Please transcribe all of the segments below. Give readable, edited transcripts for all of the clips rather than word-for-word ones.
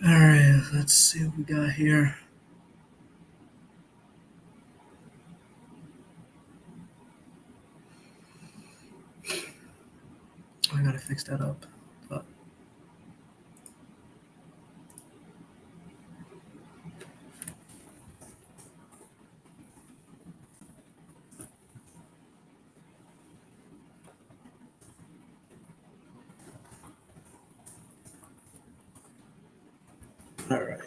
All right, let's see what we got here. I gotta fix that up. But, all right.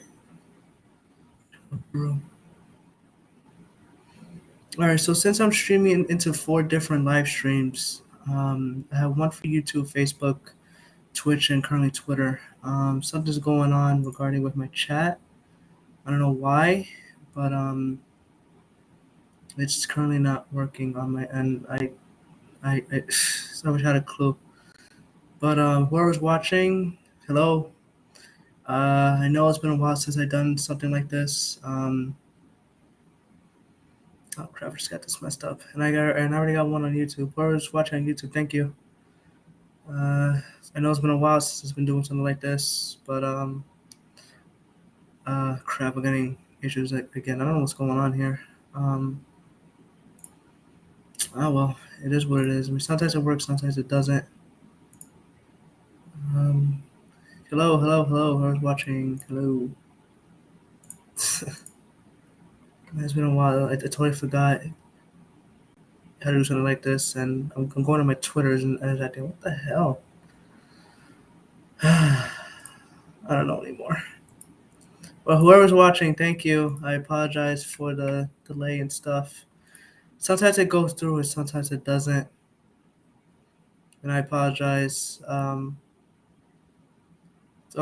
All right, so since I'm streaming into 4 different live streams, I have one for YouTube, Facebook, Twitch, and currently Twitter. Something's going on regarding with my chat. I don't know why, but it's currently not working on my end. I so I wish I had a clue. But whoever's watching, hello. I know it's been a while since I've done something like this. Oh crap! I just got this messed up, and I already got one on YouTube. Whoever's watching on YouTube, thank you. Uh, I know it's been a while since I've been doing something like this, but crap! I'm getting issues again. I don't know what's going on here. Um, oh well, it is what it is. I mean, sometimes it works, sometimes it doesn't. Um, hello. Whoever's watching, hello. It's been a while. I totally forgot how to do something like this, and I'm going to my Twitters and I think, what the hell? I don't know anymore. Well, whoever's watching, thank you. I apologize for the delay and stuff. Sometimes it goes through, and sometimes it doesn't, and I apologize. So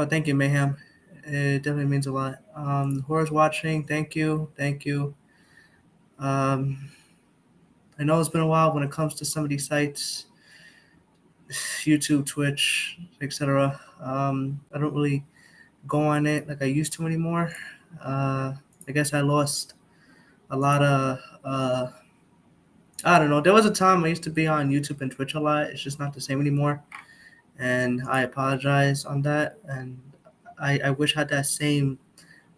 thank you, Mayhem. It definitely means a lot. Whoever's watching, thank you. Um, I know it's been a while when it comes to some of these sites, YouTube, Twitch, etc. I don't really go on it like I used to anymore. I guess I lost a lot of I don't know. There was a time I used to be on YouTube and Twitch a lot. It's just not the same anymore, and I apologize on that. And I wish I had that same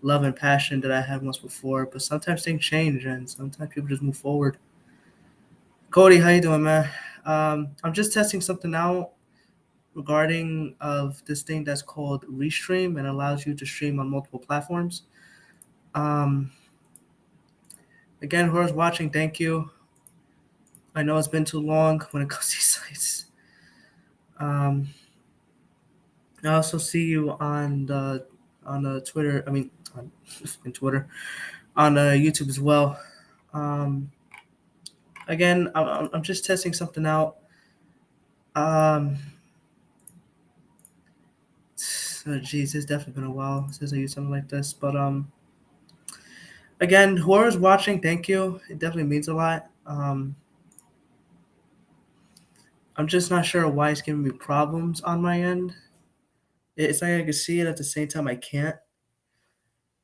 love and passion that I had once before. But sometimes things change, and sometimes people just move forward. Cody, how you doing, man? I'm just testing something out regarding of this thing that's called Restream and allows you to stream on multiple platforms. Um, Again, whoever's watching, thank you. I know it's been too long when it comes to these sites. Um, I also see you on the Twitter. I mean, on in Twitter, on YouTube as well. Um, Again, I'm just testing something out. Um, Geez, it's definitely been a while since I used something like this. But again, whoever's watching, thank you. It definitely means a lot. I'm just not sure why it's giving me problems on my end. It's like I can see it at the same time I can't.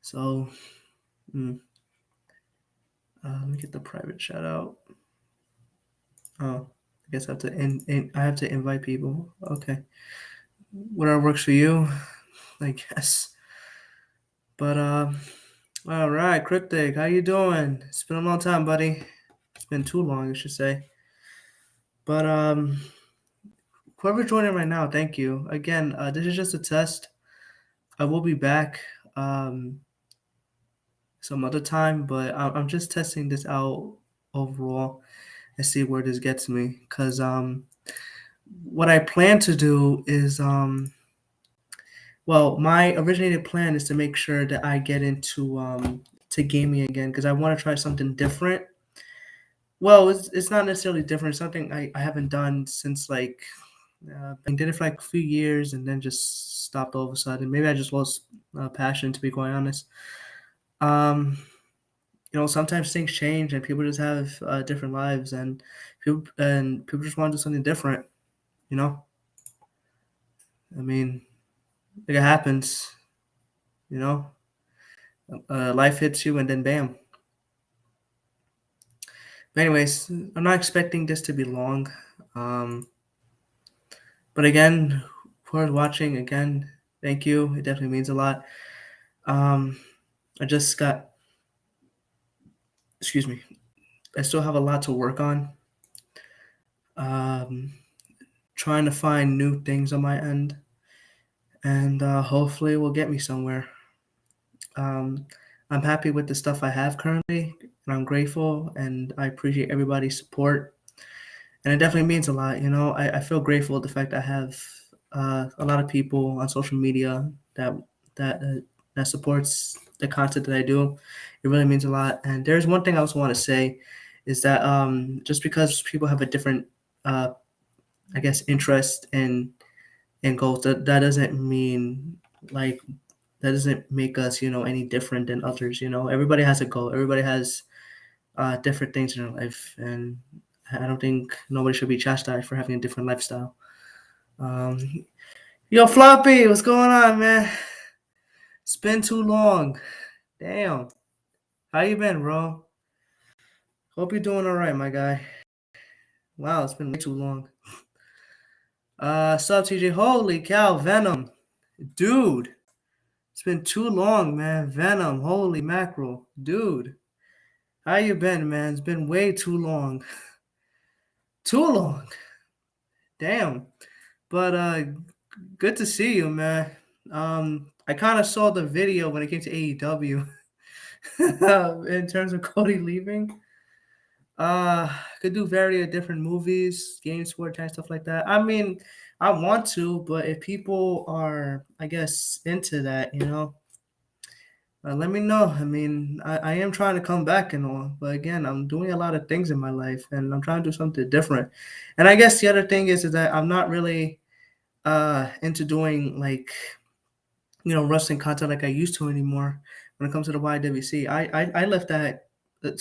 So, mm, let me get the private chat out. Oh, I guess I have to I have to invite people. Okay, whatever works for you, I guess. But all right, Cryptic, how you doing? It's been a long time, buddy. It's been too long, I should say. But whoever joining right now, thank you again. This is just a test. I will be back some other time, but I'm just testing this out overall and see where this gets me. Cause what I plan to do is well, my originated plan is to make sure that I get into to gaming again because I want to try something different. Well, it's not necessarily different. It's something I haven't done since like I did it for like a few years and then just stopped all of a sudden. Maybe I just lost passion, to be quite honest. Um, sometimes things change and people just have different lives, and people just want to do something different. You know, I mean, like it happens. You know, life hits you and then bam. But anyways, I'm not expecting this to be long. Um, but again, whoever's watching, again, Thank you. It definitely means a lot. Um, I just got, excuse me, I still have a lot to work on. Um, Trying to find new things on my end, and hopefully, it will get me somewhere. Um, I'm happy with the stuff I have currently, and I'm grateful, and I appreciate everybody's support. And it definitely means a lot. I feel grateful at the fact I have a lot of people on social media that supports the content that I do. It really means a lot. And there's one thing I also want to say is that just because people have a different, uh, I guess, interest in goals, that doesn't mean like that doesn't make us any different than others. Everybody has a goal. Everybody has different things in their life, and I don't think nobody should be chastised for having a different lifestyle. Um, Yo, Floppy, what's going on, man? It's been too long. Damn. How you been, bro? Hope you're doing all right, my guy. Wow, it's been way too long. Sup, TJ? Holy cow, Venom, dude. It's been too long, man. Venom, holy mackerel, dude. How you been, man? It's been way too long. Too long. Damn. But good to see you, man. I kind of saw the video when it came to AEW in terms of Cody leaving. Could do very different movies, game sport type stuff like that. I mean, I want to, but if people are, I guess, into that, let me know. I mean, I am trying to come back and all, but again, I'm doing a lot of things in my life, and I'm trying to do something different. And I guess the other thing is that I'm not really into doing like wrestling content like I used to anymore when it comes to the YWC. I left that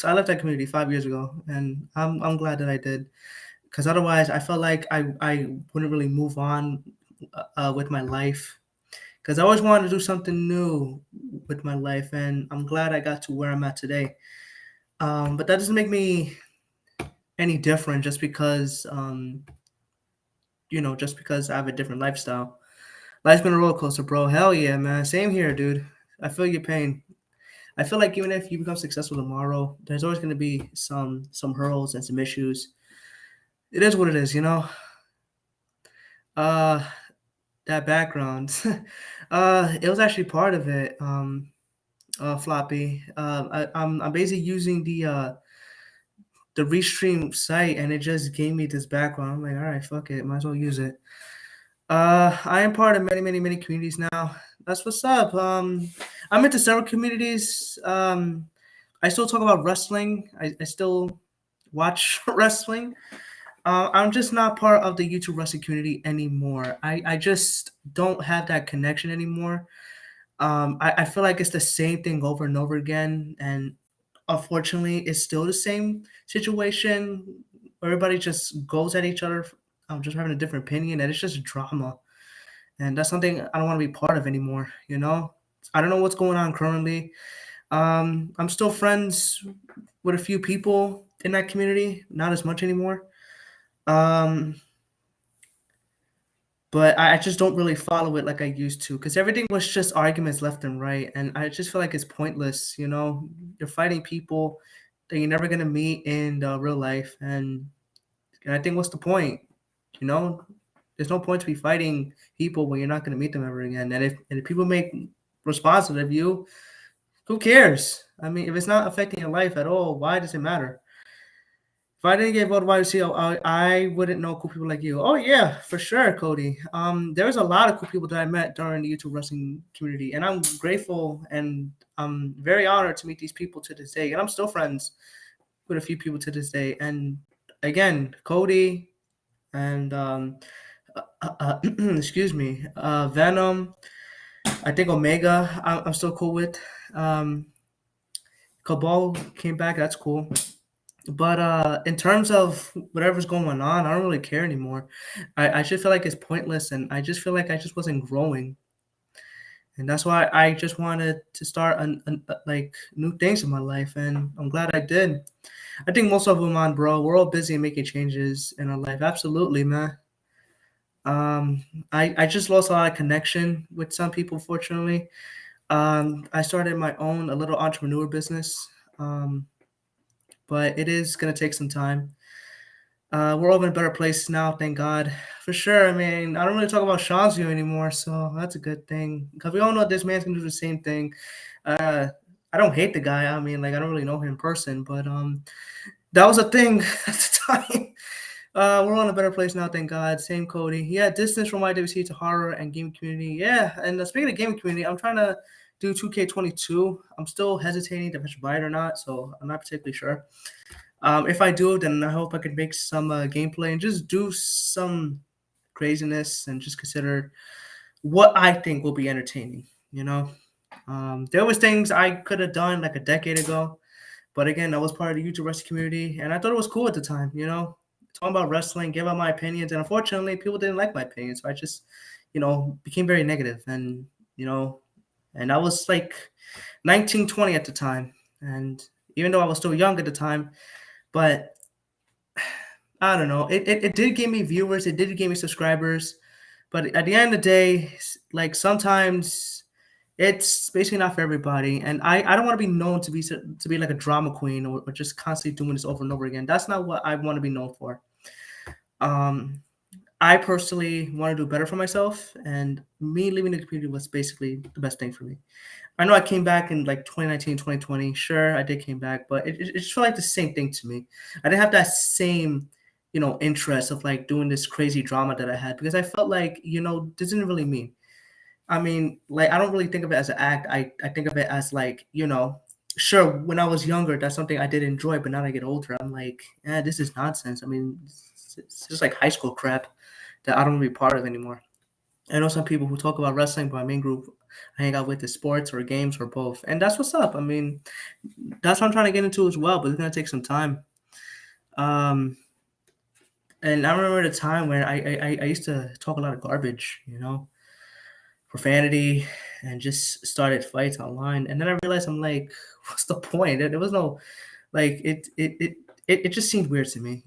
I left that community 5 years ago, and I'm glad that I did, because otherwise I felt like I wouldn't really move on with my life, because I always wanted to do something new with my life, and I'm glad I got to where I'm at today. But that doesn't make me any different just because just because I have a different lifestyle. Life's been a roller coaster, bro. Hell yeah, man. Same here, dude. I feel your pain. I feel like even if you become successful tomorrow, there's always going to be some hurdles and some issues. It is what it is, you know. Uh, that background, it was actually part of it. Floppy. I'm basically using the Restream site, and it just gave me this background. I'm like, all right, fuck it, might as well use it. I am part of many, many, many communities now. That's what's up. I'm into several communities. I still talk about wrestling. I still watch wrestling. I'm just not part of the YouTube wrestling community anymore. I just don't have that connection anymore. I feel like it's the same thing over and over again, and unfortunately, it's still the same situation. Everybody just goes at each other, just having a different opinion, and it's just drama. And that's something I don't want to be part of anymore. I don't know what's going on currently. I'm still friends with a few people in that community, not as much anymore. Um, but I just don't really follow it like I used to, because everything was just arguments left and right, and I just feel like it's pointless. You're fighting people that you're never gonna meet in real life, and I think what's the point? You know, there's no point to be fighting people when you're not gonna meet them ever again. And if people make responses of you, who cares? I mean, if it's not affecting your life at all, why does it matter? If I didn't get voted YC, I wouldn't know cool people like you. Oh yeah, for sure, Cody. There's a lot of cool people that I met during the YouTube wrestling community, and I'm grateful and I'm very honored to meet these people to this day. And I'm still friends with a few people to this day. And again, Cody and excuse me, Venom. I think Omega. I'm still cool with. Um, Cabal came back. That's cool. But in terms of whatever's going on, I don't really care anymore. I just feel like it's pointless, and I just feel like I just wasn't growing, and that's why I just wanted to start like new things in my life, and I'm glad I did. I think most of them on, bro. We're all busy making changes in our life. Absolutely, man. Um, I just lost a lot of connection with some people, fortunately. I started my own a little entrepreneur business, um, but it is gonna take some time. We're all in a better place now, thank God. For sure. I mean, I don't really talk about Sean's view anymore, so that's a good thing. Because we all know this man's gonna do the same thing. Uh, I don't hate the guy. I mean, like I don't really know him in person, but that was a thing at the time. We're all in a better place now, thank God. Same Cody. Yeah, distance from YWC to horror and gaming community. Yeah, and speaking of gaming community, I'm trying to do 2K22. I'm still hesitating if I should buy it or not, so I'm not particularly sure. If I do, then I hope I can make some gameplay and just do some craziness and just consider what I think will be entertaining. You know, there was things I could have done like a decade ago, but again, I was part of the YouTube wrestling community, and I thought it was cool at the time. You know, talking about wrestling, give out my opinions, and unfortunately, people didn't like my opinions, so I just, became very negative, and you know, and I was like 19, 20 at the time, and even though I was still young at the time, but I don't know. It did give me viewers. It did give me subscribers. But at the end of the day, like sometimes it's basically not for everybody. And I don't want to be known to be like a drama queen or just constantly doing this over and over again. That's not what I want to be known for. Um, I personally want to do better for myself, and me leaving the community was basically the best thing for me. I know I came back in like 2019, 2020. Sure, I did came back, but it just felt like the same thing to me. I didn't have that same, interest of like doing this crazy drama that I had because I felt like, this didn't really mean. I mean, like I don't really think of it as an act. I think of it as like, sure, when I was younger, that's something I did enjoy, but now that I get older, I'm like, this is nonsense. I mean, it's just like high school crap that I don't want to be part of anymore. I know some people who talk about wrestling, but my main group I hang out with is sports or games or both. And that's what's up. I mean, that's what I'm trying to get into as well, but it's gonna take some time. Um, and I remember the time when I used to talk a lot of garbage, profanity, and just started fights online. And then I realized I'm like, what's the point? There was no like it just seemed weird to me,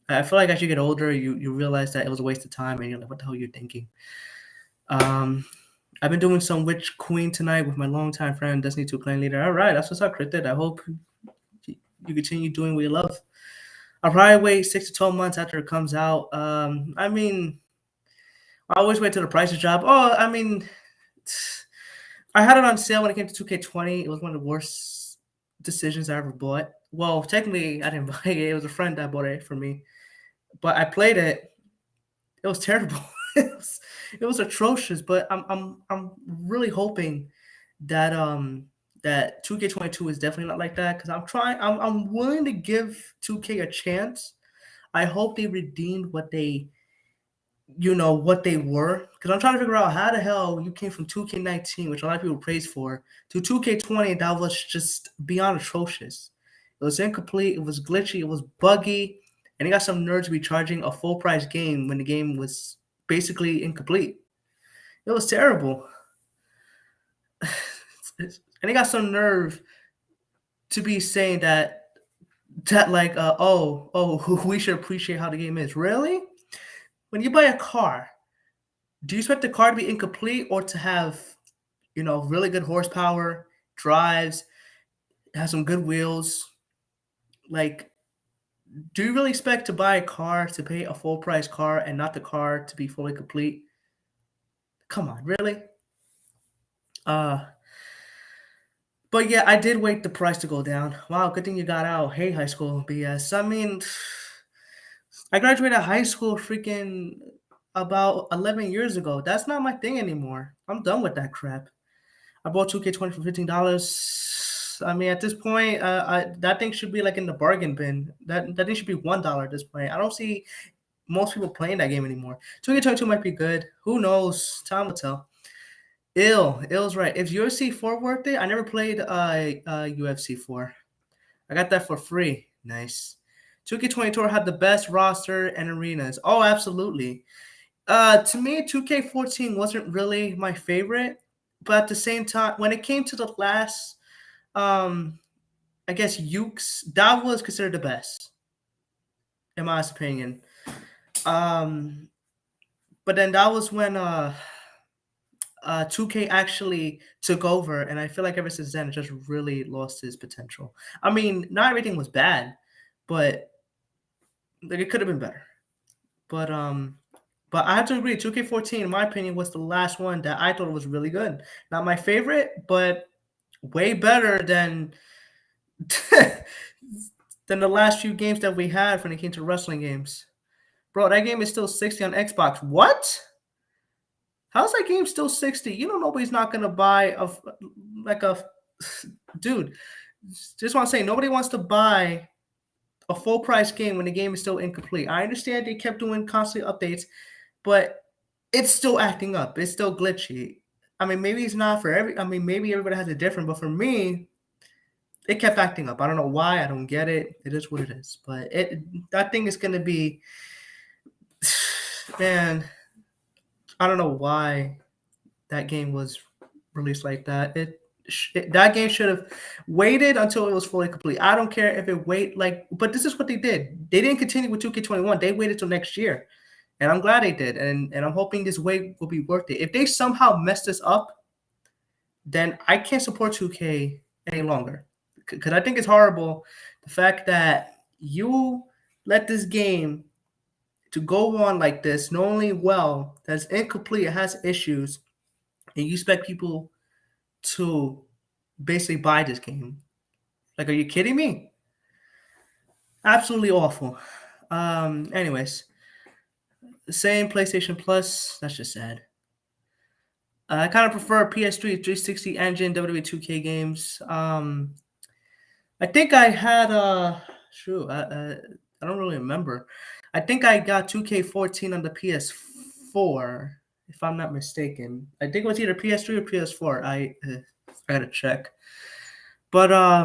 I feel like as you get older, you realize that it was a waste of time, and you're like, what the hell are you thinking? Um, I've been doing some Witch Queen tonight with my longtime friend, Destiny 2 Clan Leader. All right, that's what's up, Cryptid. I hope you continue doing what you love. I'll probably wait 6 to 12 months after it comes out. I mean, I always wait till the prices drop. Oh, I mean, I had it on sale when it came to 2K20. It was one of the worst decisions I ever bought. Well, technically, I didn't buy it. It was a friend that bought it for me. But I played it. It was terrible. It was atrocious. But I'm really hoping that that 2K22 is definitely not like that because I'm willing to give 2K a chance. I hope they redeemed what they were, because I'm trying to figure out how the hell you came from 2K19, which a lot of people praise for, to 2K20 that was just beyond atrocious. It was incomplete, it was glitchy, it was buggy, and they got some nerds to be charging a full price game when the game was basically incomplete. It was terrible. And they got some nerve to be saying that like we should appreciate how the game is. Really? When you buy a car, do you expect the car to be incomplete or to have, really good horsepower, drives, have some good wheels? Like, do you really expect to buy a car to pay a full price car and not the car to be fully complete? Come on, really? Uh, but yeah, I did wait the price to go down. Wow, good thing you got out. Hey, high school BS. I mean, I graduated high school freaking about 11 years ago. That's not my thing anymore. I'm done with that crap. I bought 2K20 for $15. I mean, at this point, that thing should be like in the bargain bin. That thing should be $1 at this point. I don't see most people playing that game anymore. 2K22 might be good. Who knows? Time will tell. Ill's right. If UFC 4 worth it, I never played UFC 4. I got that for free. Nice. 2K22 had the best roster and arenas. Oh, absolutely. To me, 2K14 wasn't really my favorite, but at the same time, when it came to the last, um, I guess Ukes, that was considered the best, in my opinion. Um, But then that was when 2K actually took over, and I feel like ever since then it just really lost its potential. I mean, not everything was bad, but like it could have been better. But but I have to agree, 2K14, in my opinion, was the last one that I thought was really good. Not my favorite, but way better than than the last few games that we had when it came to wrestling games. Bro, that game is still 60 on Xbox. What? How's that game still 60? You know nobody's not gonna buy like a dude. Just want to say nobody wants to buy a full price game when the game is still incomplete. I understand they kept doing constantly updates, but it's still acting up. It's still glitchy. I mean, maybe it's not for every. I mean, maybe everybody has it different, but for me, it kept acting up. I don't know why. I don't get it. It is what it is. But that thing is gonna be, man. I don't know why that game was released like that. That game should have waited until it was fully complete. I don't care if it wait like, but this is what they did. They didn't continue with 2K21. They waited till next year, and I'm glad they did. And I'm hoping this wait will be worth it. If they somehow mess this up, then I can't support 2K any longer because I think it's horrible the fact that you let this game to go on like this, knowing well that's incomplete, it has issues, and you expect people to basically buy this game. Like, are you kidding me? Absolutely awful. Anyways, the same PlayStation Plus. That's just sad. I kind of prefer PS3 360 engine WWE 2K games. I think I had shoot, I don't really remember. I think I got 2K14 on the PS4, if I'm not mistaken. I think it was either PS3 or PS4. I gotta check. But I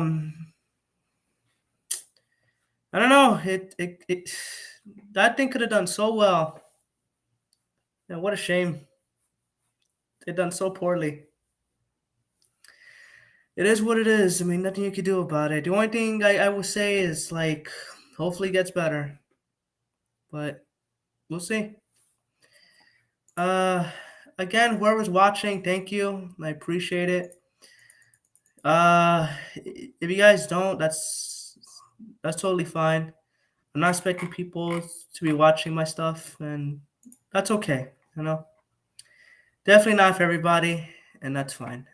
don't know. It that thing could have done so well. Yeah, what a shame. It done so poorly. It is what it is. I mean, nothing you can do about it. The only thing I would say is like, hopefully it gets better. But we'll see. Uh, again, whoever's watching, thank you. I appreciate it. If you guys don't, that's totally fine. I'm not expecting people to be watching my stuff, and that's okay. You know, definitely not for everybody, and that's fine.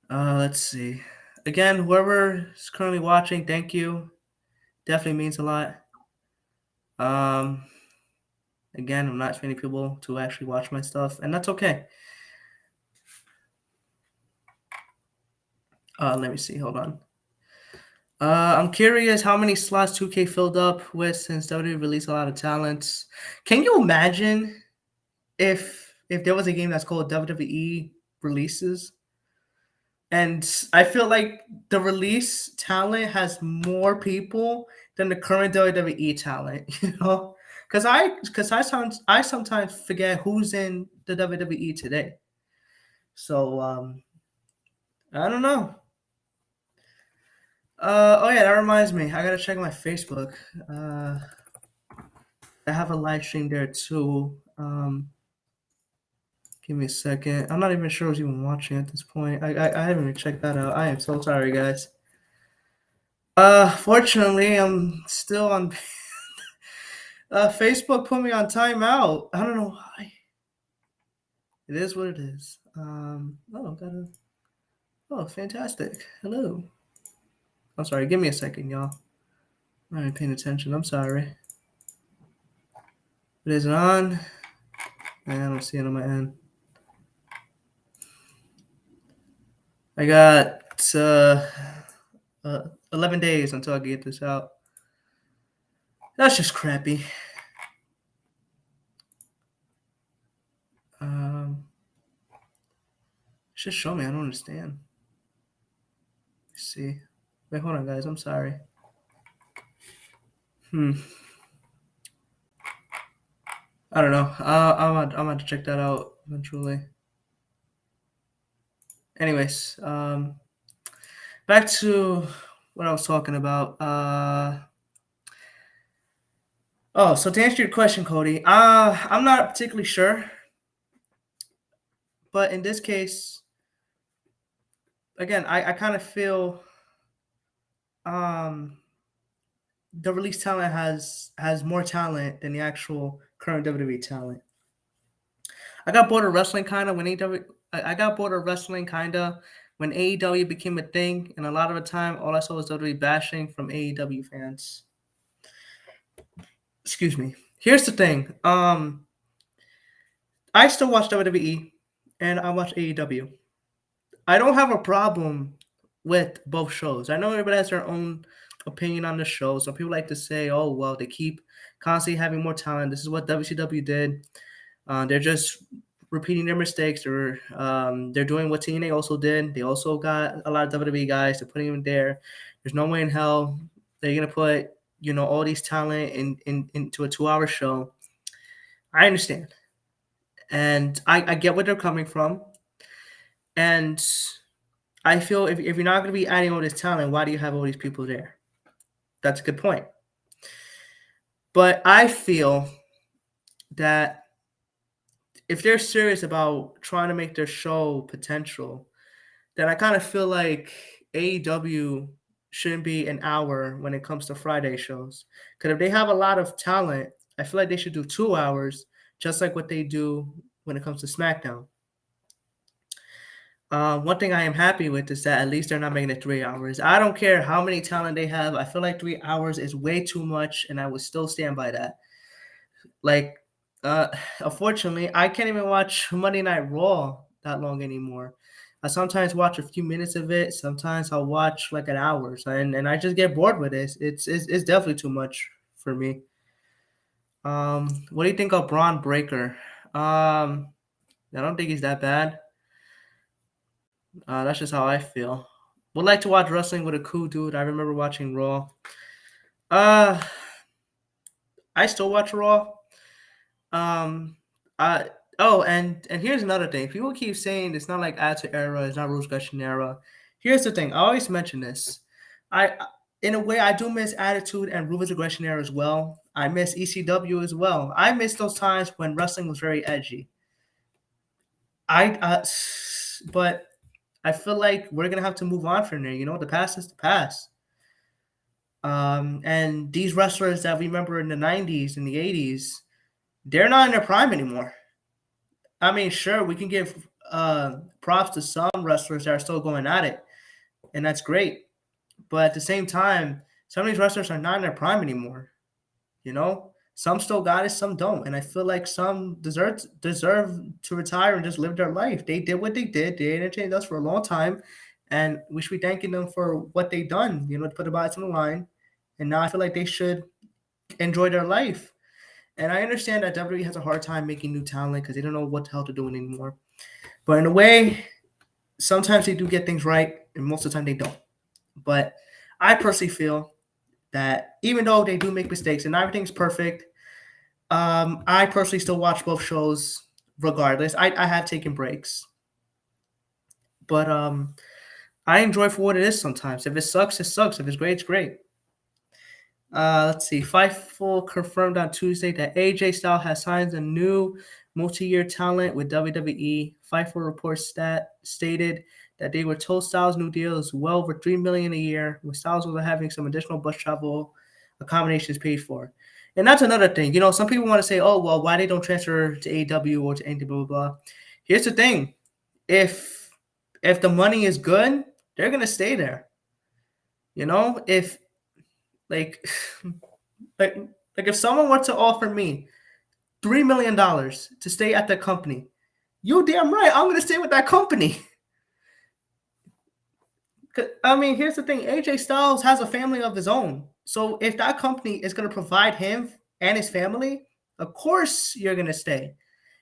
Let's see. Again, whoever is currently watching, thank you. Definitely means a lot. Um, again, I'm not expecting people to actually watch my stuff, and that's okay. Let me see. Hold on. I'm curious how many slots 2K filled up with since WWE released a lot of talents. Can you imagine if there was a game that's called WWE Releases? And I feel like the release talent has more people than the current WWE talent, you know? Because I sometimes forget who's in the WWE today. So I don't know. Oh yeah, that reminds me. I gotta check my Facebook. I have a live stream there too. Give me a second. I'm not even sure who's even watching at this point. I haven't even checked that out. I am so sorry, guys. Fortunately, I'm still on. Facebook put me on timeout. I don't know why. It is what it is. Oh, got a. Oh, fantastic. Hello. I'm sorry. Give me a second, y'all. I'm not even paying attention. I'm sorry. It isn't on. I don't see it on my end. I got 11 days until I get this out. That's just crappy. Just show me. I don't understand. Let's see. Wait, hold on, guys. I'm sorry. I don't know. I'm about to check that out eventually. Anyways, back to what I was talking about. Oh, so to answer your question, Cody, I'm not particularly sure, but in this case, again, I kind of feel um the release talent has more talent than the actual current WWE talent. I got bored of wrestling kind of when AEW. I got bored of wrestling kind of when AEW became a thing, and a lot of the time, all I saw was WWE bashing from AEW fans. Excuse me. Here's the thing. I still watch WWE, and I watch AEW. I don't have a problem with both shows. I know everybody has their own opinion on the show. Some people like to say, "Oh, well, they keep constantly having more talent. This is what WCW did. They're just repeating their mistakes. They're doing what TNA also did. They also got a lot of WWE guys. They're putting them there. There's no way in hell they're gonna put all these talent into a 2 hour show." I understand, and I get where they're coming from, and I feel if you're not going to be adding all this talent, why do you have all these people there? That's a good point. But I feel that if they're serious about trying to make their show potential, then I kind of feel like AEW shouldn't be an hour when it comes to Friday shows. Because if they have a lot of talent, I feel like they should do 2 hours, just like what they do when it comes to SmackDown. One thing I am happy with is that at least they're not making it 3 hours. I don't care how many talent they have. I feel like 3 hours is way too much, and I would still stand by that. Like, uh, unfortunately, I can't even watch Monday Night Raw that long anymore. I sometimes watch a few minutes of it. Sometimes I'll watch like an hour, and I just get bored with it. It's definitely too much for me. What do you think of Braun Breaker? I don't think he's that bad. That's just how I feel. Would like to watch wrestling with a cool dude. I remember watching Raw. Uh, I still watch Raw. Um, I and here's another thing. People keep saying it's not like Attitude Era, it's not Rules Question Era. Here's the thing. I always mention this. In a way, I do miss Attitude and Rules Aggression Era as well. I miss ECW as well. I miss those times when wrestling was very edgy. But I feel like we're gonna have to move on from there. The past is the past. And these wrestlers that we remember in the '90s and the '80s, they're not in their prime anymore. I mean, sure, we can give props to some wrestlers that are still going at it, and that's great. But at the same time, some of these wrestlers are not in their prime anymore. Some still got it, some don't, and I feel like some deserve to retire and just live their life. They did what they did. They entertained us for a long time, and we should be thanking them for what they done. To put the bodies on the line, and now I feel like they should enjoy their life. And I understand that WWE has a hard time making new talent because they don't know what the hell to do anymore. But in a way, sometimes they do get things right, and most of the time they don't. But I personally feel that even though they do make mistakes and not everything's perfect, I personally still watch both shows regardless. I have taken breaks, but I enjoy for what it is sometimes. If it sucks, it sucks. If it's great, it's great. Let's see. Fightful confirmed on Tuesday that AJ Styles has signed a new multi-year talent with WWE. Fightful reports stated that they were told Styles' new deal is well over $3 million a year, with Styles also having some additional bus travel accommodations paid for. And that's another thing. Some people want to say, "Oh, well, why they don't transfer to AEW or to anything, blah blah blah." Here's the thing: if the money is good, they're gonna stay there. If like like if someone were to offer me $3 million to stay at that company, you damn right I'm gonna stay with that company. I mean, here's the thing: AJ Styles has a family of his own, so if that company is gonna provide him and his family, of course you're gonna stay.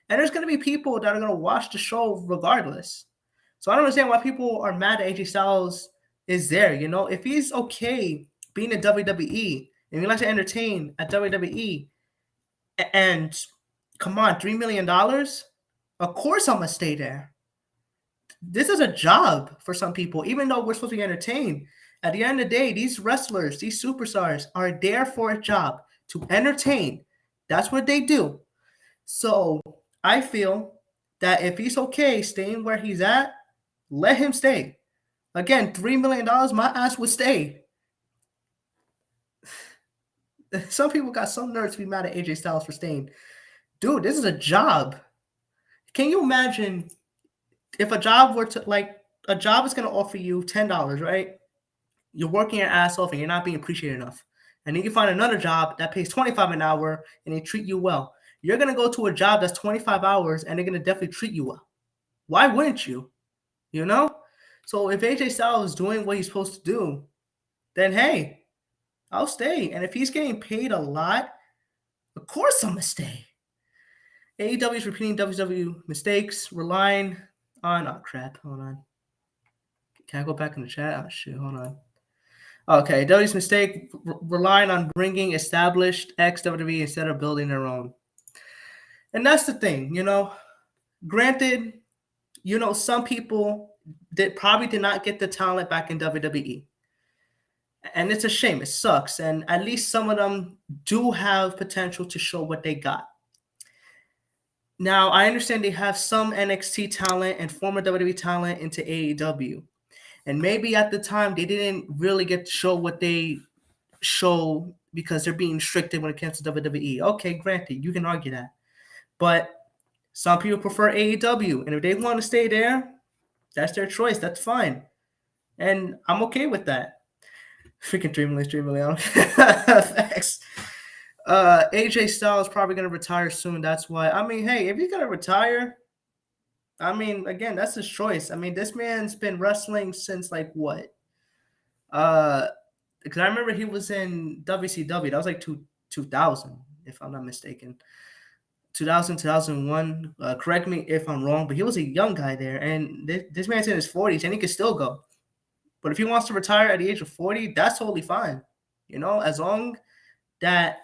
And there's gonna be people that are gonna watch the show regardless. So I don't understand why people are mad at AJ Styles is there. If he's okay being in WWE and he likes to entertain at WWE, and come on, $3 million, of course I'm gonna stay there. This is a job for some people, even though we're supposed to be entertained. At the end of the day, these wrestlers, these superstars are there for a job. to entertain. That's what they do. So I feel that if he's okay staying where he's at, let him stay. Again, $3 million, my ass would stay. Some people got some nerves to be mad at AJ Styles for staying. Dude, this is a job. Can you imagine if a job were to, like, a job is going to offer you $10, right? You're working your ass off and you're not being appreciated enough. And then you find another job that pays 25 an hour and they treat you well. You're going to go to a job that's 25 hours and they're going to definitely treat you well. Why wouldn't you? You know? So if AJ Styles is doing what he's supposed to do, then hey, I'll stay. And if he's getting paid a lot, of course I'm going to stay. AEW is repeating WWE mistakes, relying on, oh crap, hold on. Can I go back in the chat? Oh shit, hold on. Okay, WWE's mistake, relying on bringing established ex-WWE instead of building their own. And that's the thing, you know. Granted, you know, some people that probably did not get the talent back in WWE. And it's a shame. It sucks. And at least some of them do have potential to show what they got. Now, I understand they have some NXT talent and former WWE talent into AEW. And maybe at the time they didn't really get to show what they show because they're being restricted when it comes to WWE. Okay, granted, you can argue that. But some people prefer AEW. And if they want to stay there, that's their choice. That's fine. And I'm okay with that. Freaking $3 million. Thanks. AJ Styles is probably going to retire soon. That's why. I mean, hey, if he's going to retire, I mean, again, that's his choice. I mean, this man's been wrestling since like what? Because I remember he was in WCW. That was like 2000, if I'm not mistaken. 2000, 2001. Correct me if I'm wrong, but he was a young guy there. And this man's in his 40s, and he can still go. But if he wants to retire at the age of 40, that's totally fine. You know, as long that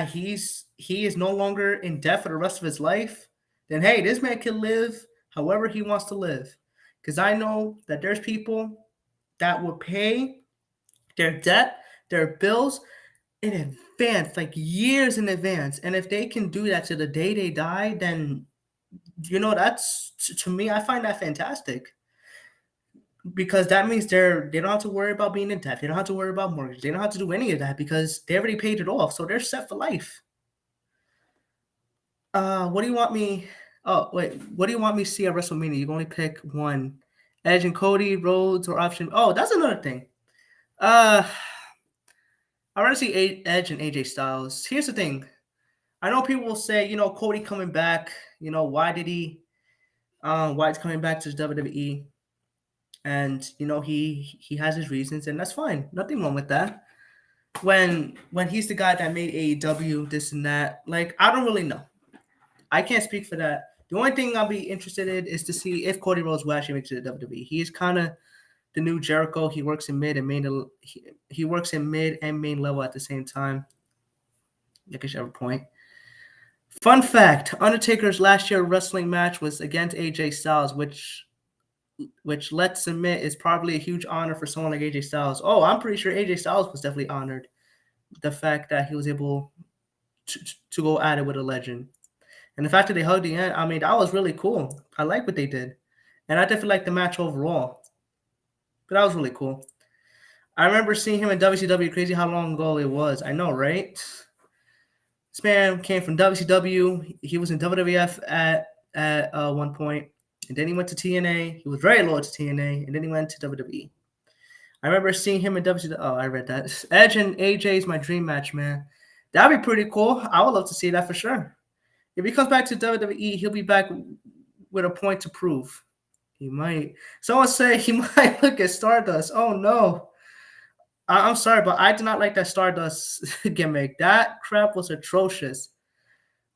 he is no longer in debt for the rest of his life, then hey, this man can live however he wants to live. Because I know that there's people that will pay their debt, their bills in advance, like years in advance. And if they can do that to the day they die, then, you know, that's, to me, I find that fantastic. Because that means they don't have to worry about being in debt. They don't have to worry about mortgage. They don't have to do any of that because they already paid it off. So they're set for life. What do you want me? Oh, wait. What do you want me to see at WrestleMania? You can only pick one. Edge and Cody, Rhodes, or option. Oh, that's another thing. I want to see Edge and AJ Styles. Here's the thing. I know people will say, you know, Cody coming back. You know, why he's coming back to WWE? And you know, he has his reasons, and that's fine. Nothing wrong with that. When he's the guy that made AEW, this and that. Like, I don't really know. I can't speak for that. The only thing I'll be interested in is to see if Cody Rhodes will actually make it to the WWE. He is kind of the new Jericho. He works in mid and main. He works in mid and main level at the same time. I guess you have a point. Fun fact: Undertaker's last year wrestling match was against AJ Styles, which let's admit is probably a huge honor for someone like AJ Styles. Oh, I'm pretty sure AJ Styles was definitely honored. The fact that he was able to go at it with a legend. And the fact that they hugged the end, I mean, that was really cool. I like what they did. And I definitely like the match overall. But that was really cool. I remember seeing him in WCW. Crazy how long ago it was. I know, right? This man came from WCW. He was in WWF at one point. And then he went to TNA. He was very loyal to TNA. And then he went to WWE. I remember seeing him in WCW. Oh, I read that. Edge and AJ is my dream match, man. That'd be pretty cool. I would love to see that for sure. If he comes back to WWE, he'll be back with a point to prove. He might. Someone say he might look at Stardust. Oh, no. I'm sorry, but I did not like that Stardust gimmick. That crap was atrocious.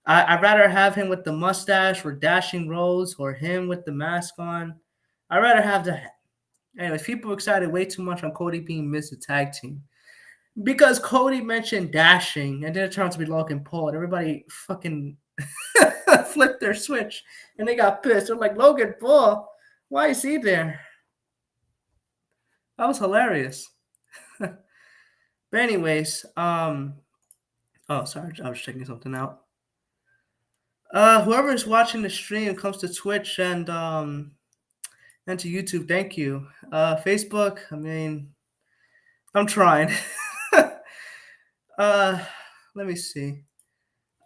I'd rather have him with the mustache or Dashing Rose or him with the mask on. I'd rather have that. Anyways, people excited way too much on Cody being missed the tag team. Because Cody mentioned dashing and then it turned out to be Logan Paul and everybody fucking flipped their switch and they got pissed. They're like, Logan Paul, why is he there? That was hilarious. But anyways, Oh, sorry, I was checking something out. Whoever is watching the stream comes to Twitch and to YouTube. Thank you. Facebook. I mean, I'm trying. uh, let me see.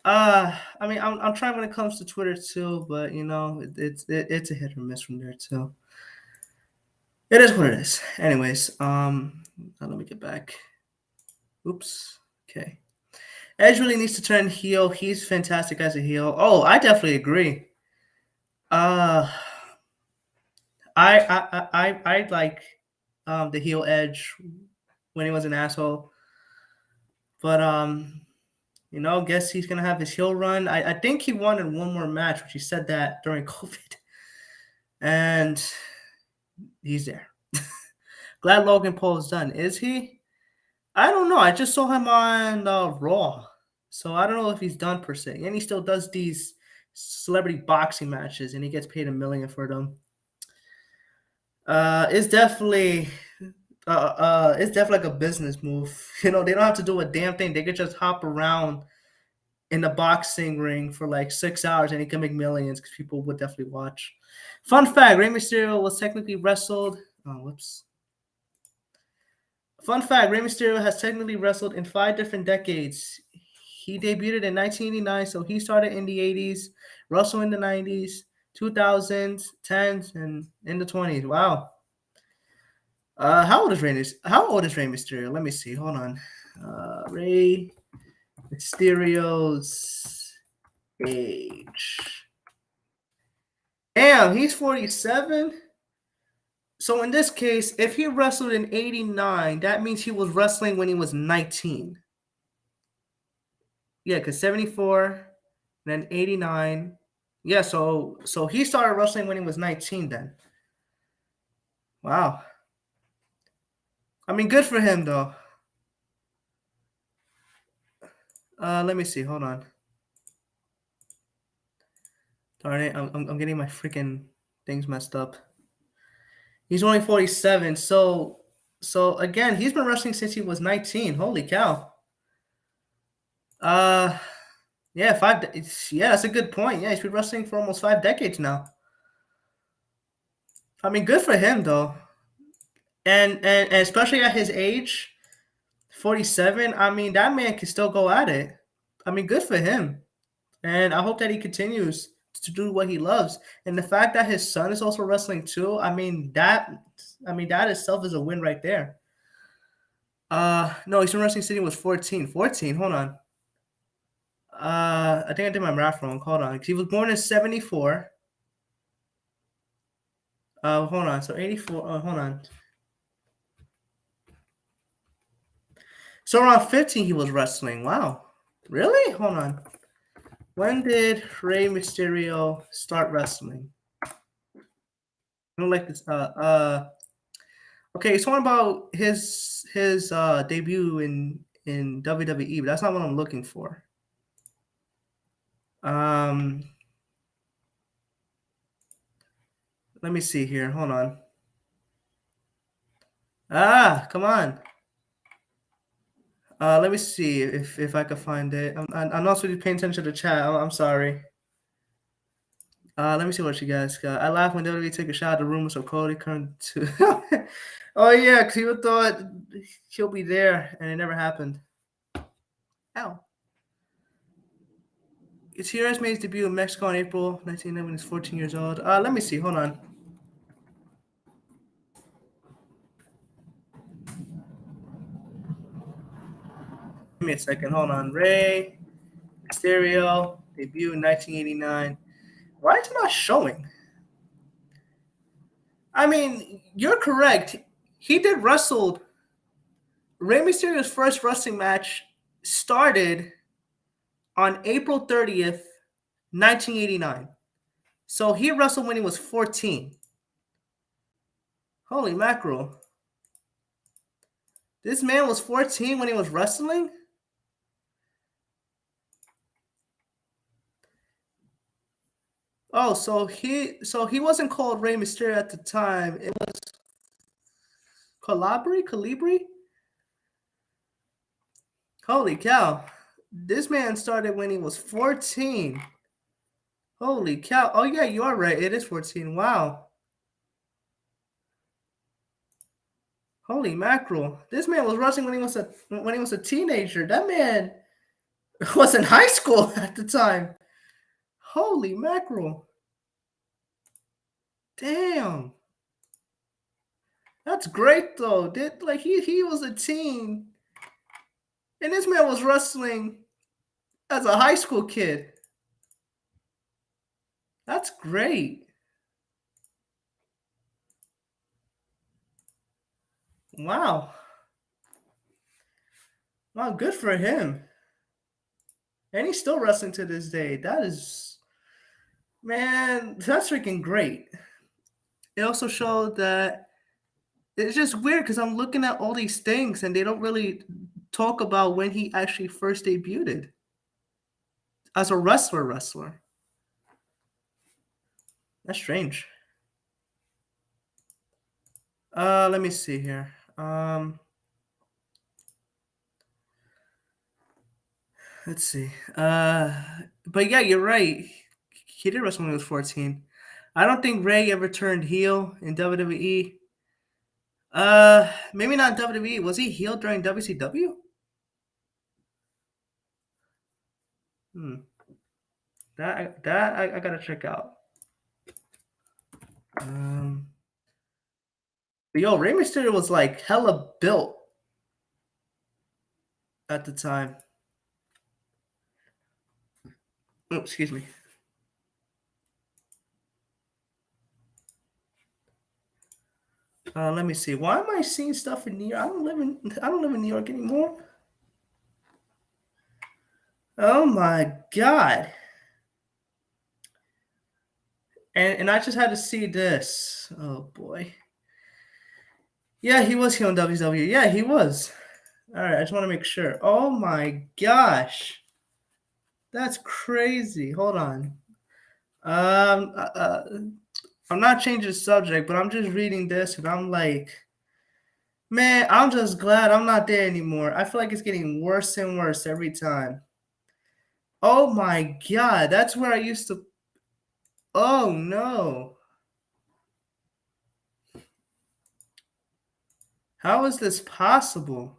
I mean, I'm trying when it comes to Twitter too, but you know, it's a hit or miss from there too. It is what it is. Anyways, let me get back. Oops. Okay. Edge really needs to turn heel. He's fantastic as a heel. Oh, I definitely agree. Uh, I like the heel Edge when he was an asshole, but you know, guess he's gonna have his heel run. I think he wanted one more match, which he said that during COVID, and he's there. Glad Logan Paul is done. Is he? I don't know. I just saw him on Raw, so I don't know if he's done per se. And he still does these celebrity boxing matches, and he gets paid $1 million for them. It's definitely like a business move. You know, they don't have to do a damn thing. They could just hop around in the boxing ring for like 6 hours, and he can make millions because people would definitely watch. Fun fact: Rey Mysterio was technically wrestled. Oh, whoops. Fun fact: Rey Mysterio has technically wrestled in 5 different decades. He debuted in 1989, so he started in the 80s, wrestled in the 90s, 2000s, 10s, and in the 20s. Wow. How old is Rey Mysterio? Let me see. Hold on. Rey Mysterio's age. Damn, he's 47. So in this case, if he wrestled in 89, that means he was wrestling when he was 19. Yeah, because 74, then 89. Yeah, so he started wrestling when he was 19 then. Wow. I mean, good for him though. Let me see. Hold on. Darn it, I'm getting my freaking things messed up. He's only 47, so again, he's been wrestling since he was 19. Holy cow. Yeah, yeah, that's a good point. Yeah, he's been wrestling for almost 5 decades now. I mean, good for him though. And especially at his age, 47, I mean, that man can still go at it. I mean, good for him. And I hope that he continues to do what he loves. And the fact that his son is also wrestling too, I mean, that itself is a win right there. No, he's been wrestling since he was 14. 14, hold on. I think I did my math wrong. Hold on. He was born in 74. Hold on. So 84. Hold on. So around 15, he was wrestling. Wow. Really? Hold on. When did Rey Mysterio start wrestling? I don't like this. Okay, it's talking about his debut in WWE, but that's not what I'm looking for. Let me see here. Hold on. Come on. Let me see if I can find it. I'm not really paying attention to the chat. I'm sorry. Let me see what you guys got. I laughed when WWE took a shot at the rumors of Cody coming to. Oh yeah, because people thought he'll be there, and it never happened. Ow. Gutierrez made his debut in Mexico in April 1990 when he's 14 years old. Let me see. Hold on. Give me a second. Hold on. Rey Mysterio debut in 1989. Why is it not showing? I mean, you're correct. He did wrestle. Rey Mysterio's first wrestling match started on April 30th, 1989. So he wrestled when he was 14. Holy mackerel. This man was 14 when he was wrestling? Oh, so he wasn't called Rey Mysterio at the time. It was Calibri? Holy cow. This man started when he was 14. Holy cow. Oh, yeah, you are right. It is 14. Wow. Holy mackerel. This man was wrestling when he was a teenager. That man was in high school at the time. Holy mackerel. Damn. That's great though. He was a teen. And this man was wrestling as a high school kid. That's great. Wow. Wow, good for him. And he's still wrestling to this day. That is, man, that's freaking great. It also showed that it's just weird because I'm looking at all these things and they don't really talk about when he actually first debuted as a wrestler. That's strange. Let me see here. Let's see. But yeah, you're right. He did wrestle when he was 14. I don't think Ray ever turned heel in WWE. Maybe not WWE. Was he heel during WCW? Hmm. I gotta check out. But yo, Rey Mysterio was like hella built at the time. Oh, excuse me. Let me see. Why am I seeing stuff in New York? I don't live in New York anymore. Oh my god. And I just had to see this. Oh boy. Yeah, he was here on WCW. Yeah, he was. All right, I just want to make sure. Oh my gosh. That's crazy. Hold on. Um, uh, uh, I'm not changing the subject, but I'm just reading this and I'm like, man, I'm just glad I'm not there anymore. I feel like it's getting worse and worse every time. Oh my god, that's where I used to. Oh no. How is this possible?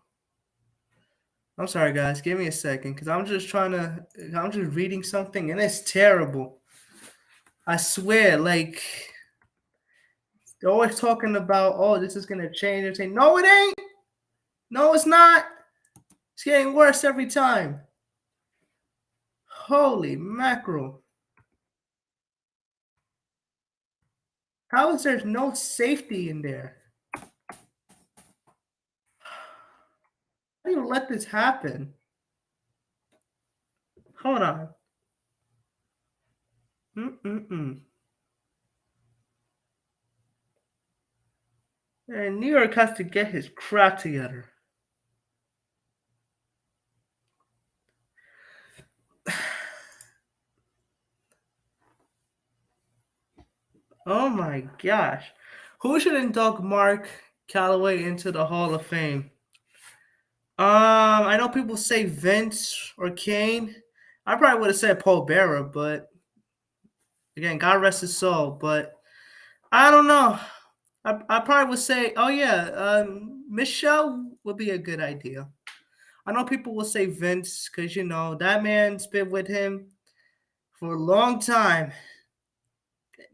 I'm sorry, guys. Give me a second because I'm just reading something and it's terrible. I swear, like, they're always talking about, oh, this is going to change. They're saying, no, it ain't. No, it's not. It's getting worse every time. Holy mackerel. How is there no safety in there? How do you let this happen? Hold on. Mm-mm-mm. And New York has to get his crap together. Oh my gosh. Who should induct Mark Calloway into the Hall of Fame? I know people say Vince or Kane. I probably would have said Paul Bearer, but again, God rest his soul. But I don't know. I probably would say, oh yeah, Michelle would be a good idea. I know people will say Vince because you know that man's been with him for a long time,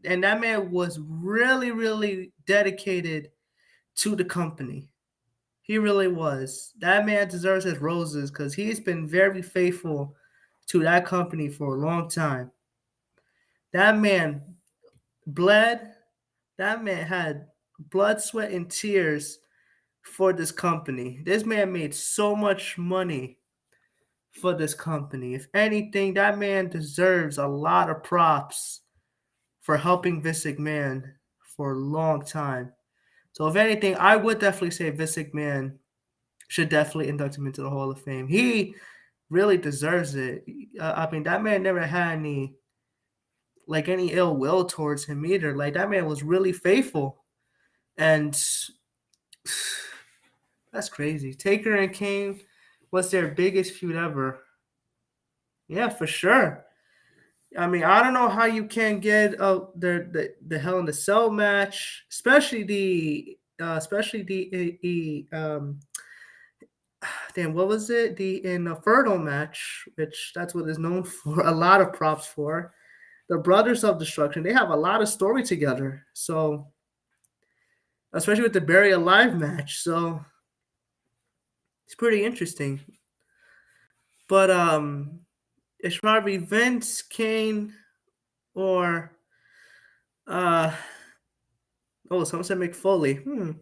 and that man was really, really dedicated to the company. He really was. That man deserves his roses because he's been very faithful to that company for a long time. That man bled. That man had blood, sweat, and tears for this company. This man made so much money for this company. If anything, that man deserves a lot of props for helping Vince McMahon for a long time. So, if anything, I would definitely say Vince McMahon should definitely induct him into the Hall of Fame. He really deserves it. I mean, that man never had any ill will towards him either. Like that man was really faithful, and that's crazy. Taker and Kane was their biggest feud ever. Yeah, for sure. I mean, I don't know how you can get the Hell in the Cell match, especially the damn, what was it? The Inferno match, which that's what is known for a lot of props for. The Brothers of Destruction, they have a lot of story together. So, especially with the Bury Alive match, so it's pretty interesting. But it's probably Vince, Kane, or uh someone said McFoley.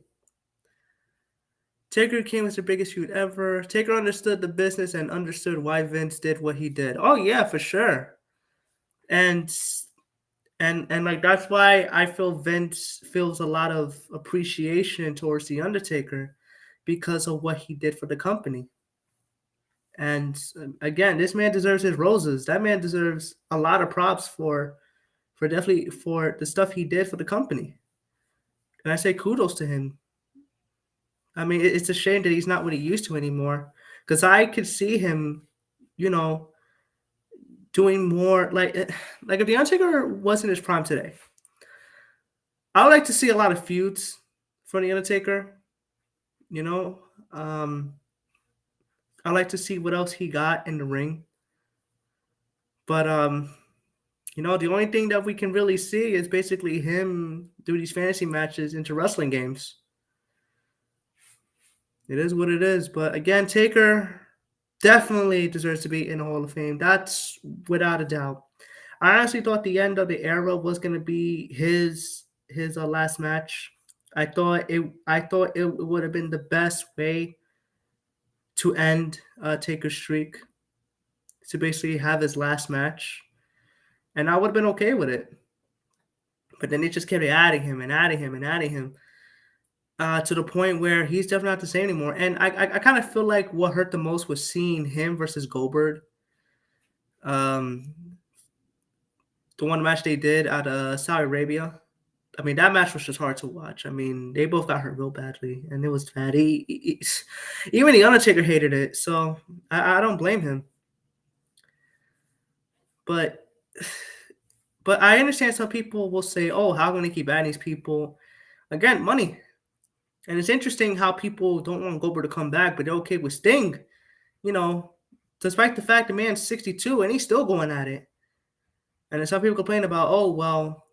Taker King was the biggest feud ever. Taker understood the business and understood why Vince did what he did. Oh yeah, for sure. And and like that's why I feel Vince feels a lot of appreciation towards the Undertaker because of what he did for the company. And again, this man deserves his roses. That man deserves a lot of props for definitely for the stuff he did for the company. And I say kudos to him. I mean, it's a shame that he's not what he used to anymore. Because I could see him, you know, doing more like if the Undertaker was in his prime today. I would like to see a lot of feuds for the Undertaker. You know, um, I like to see what else he got in the ring. But the only thing that we can really see is basically him do these fantasy matches into wrestling games. It is what it is. But again, Taker definitely deserves to be in the Hall of Fame. That's without a doubt. I honestly thought the end of the era was going to be his last match. I thought it would have been the best way to end Taker's streak, to basically have his last match, and I would have been okay with it. But then they just kept adding him and adding him and adding him, to the point where he's definitely not the same anymore. And I kind of feel like what hurt the most was seeing him versus Goldberg. Um, the one match they did at Saudi Arabia. I mean, that match was just hard to watch. I mean, they both got hurt real badly, and it was bad. Even the Undertaker hated it, so I don't blame him. But but I understand some people will say, "Oh, how can they keep adding these people?" Again, money. And it's interesting how people don't want Goldberg to come back, but they're okay with Sting. You know, despite the fact the man's 62 and he's still going at it. And then some people complain about, oh well,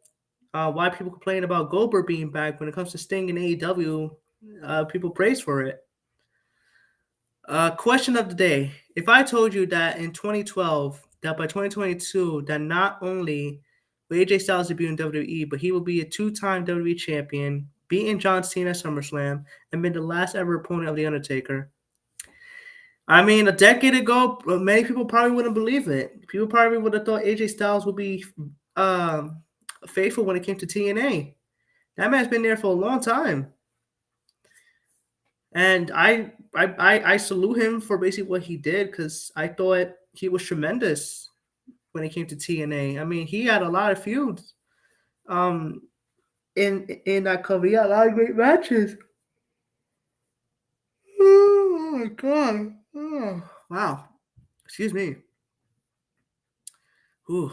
why people complain about Goldberg being back when it comes to Sting and AEW. People praise for it. Question of the day: if I told you that in 2012, that by 2022, that not only will AJ Styles debut in WWE, but he will be a two-time WWE champion, beating John Cena at SummerSlam, and been the last ever opponent of The Undertaker. I mean, a decade ago, many people probably wouldn't believe it. People probably would have thought AJ Styles would be faithful when it came to TNA. That man's been there for a long time. And I salute him for basically what he did, because I thought he was tremendous when it came to TNA. I mean, he had a lot of feuds um, in that cover. He had a lot of great matches. Oh my god! Oh, wow. Excuse me. Ooh,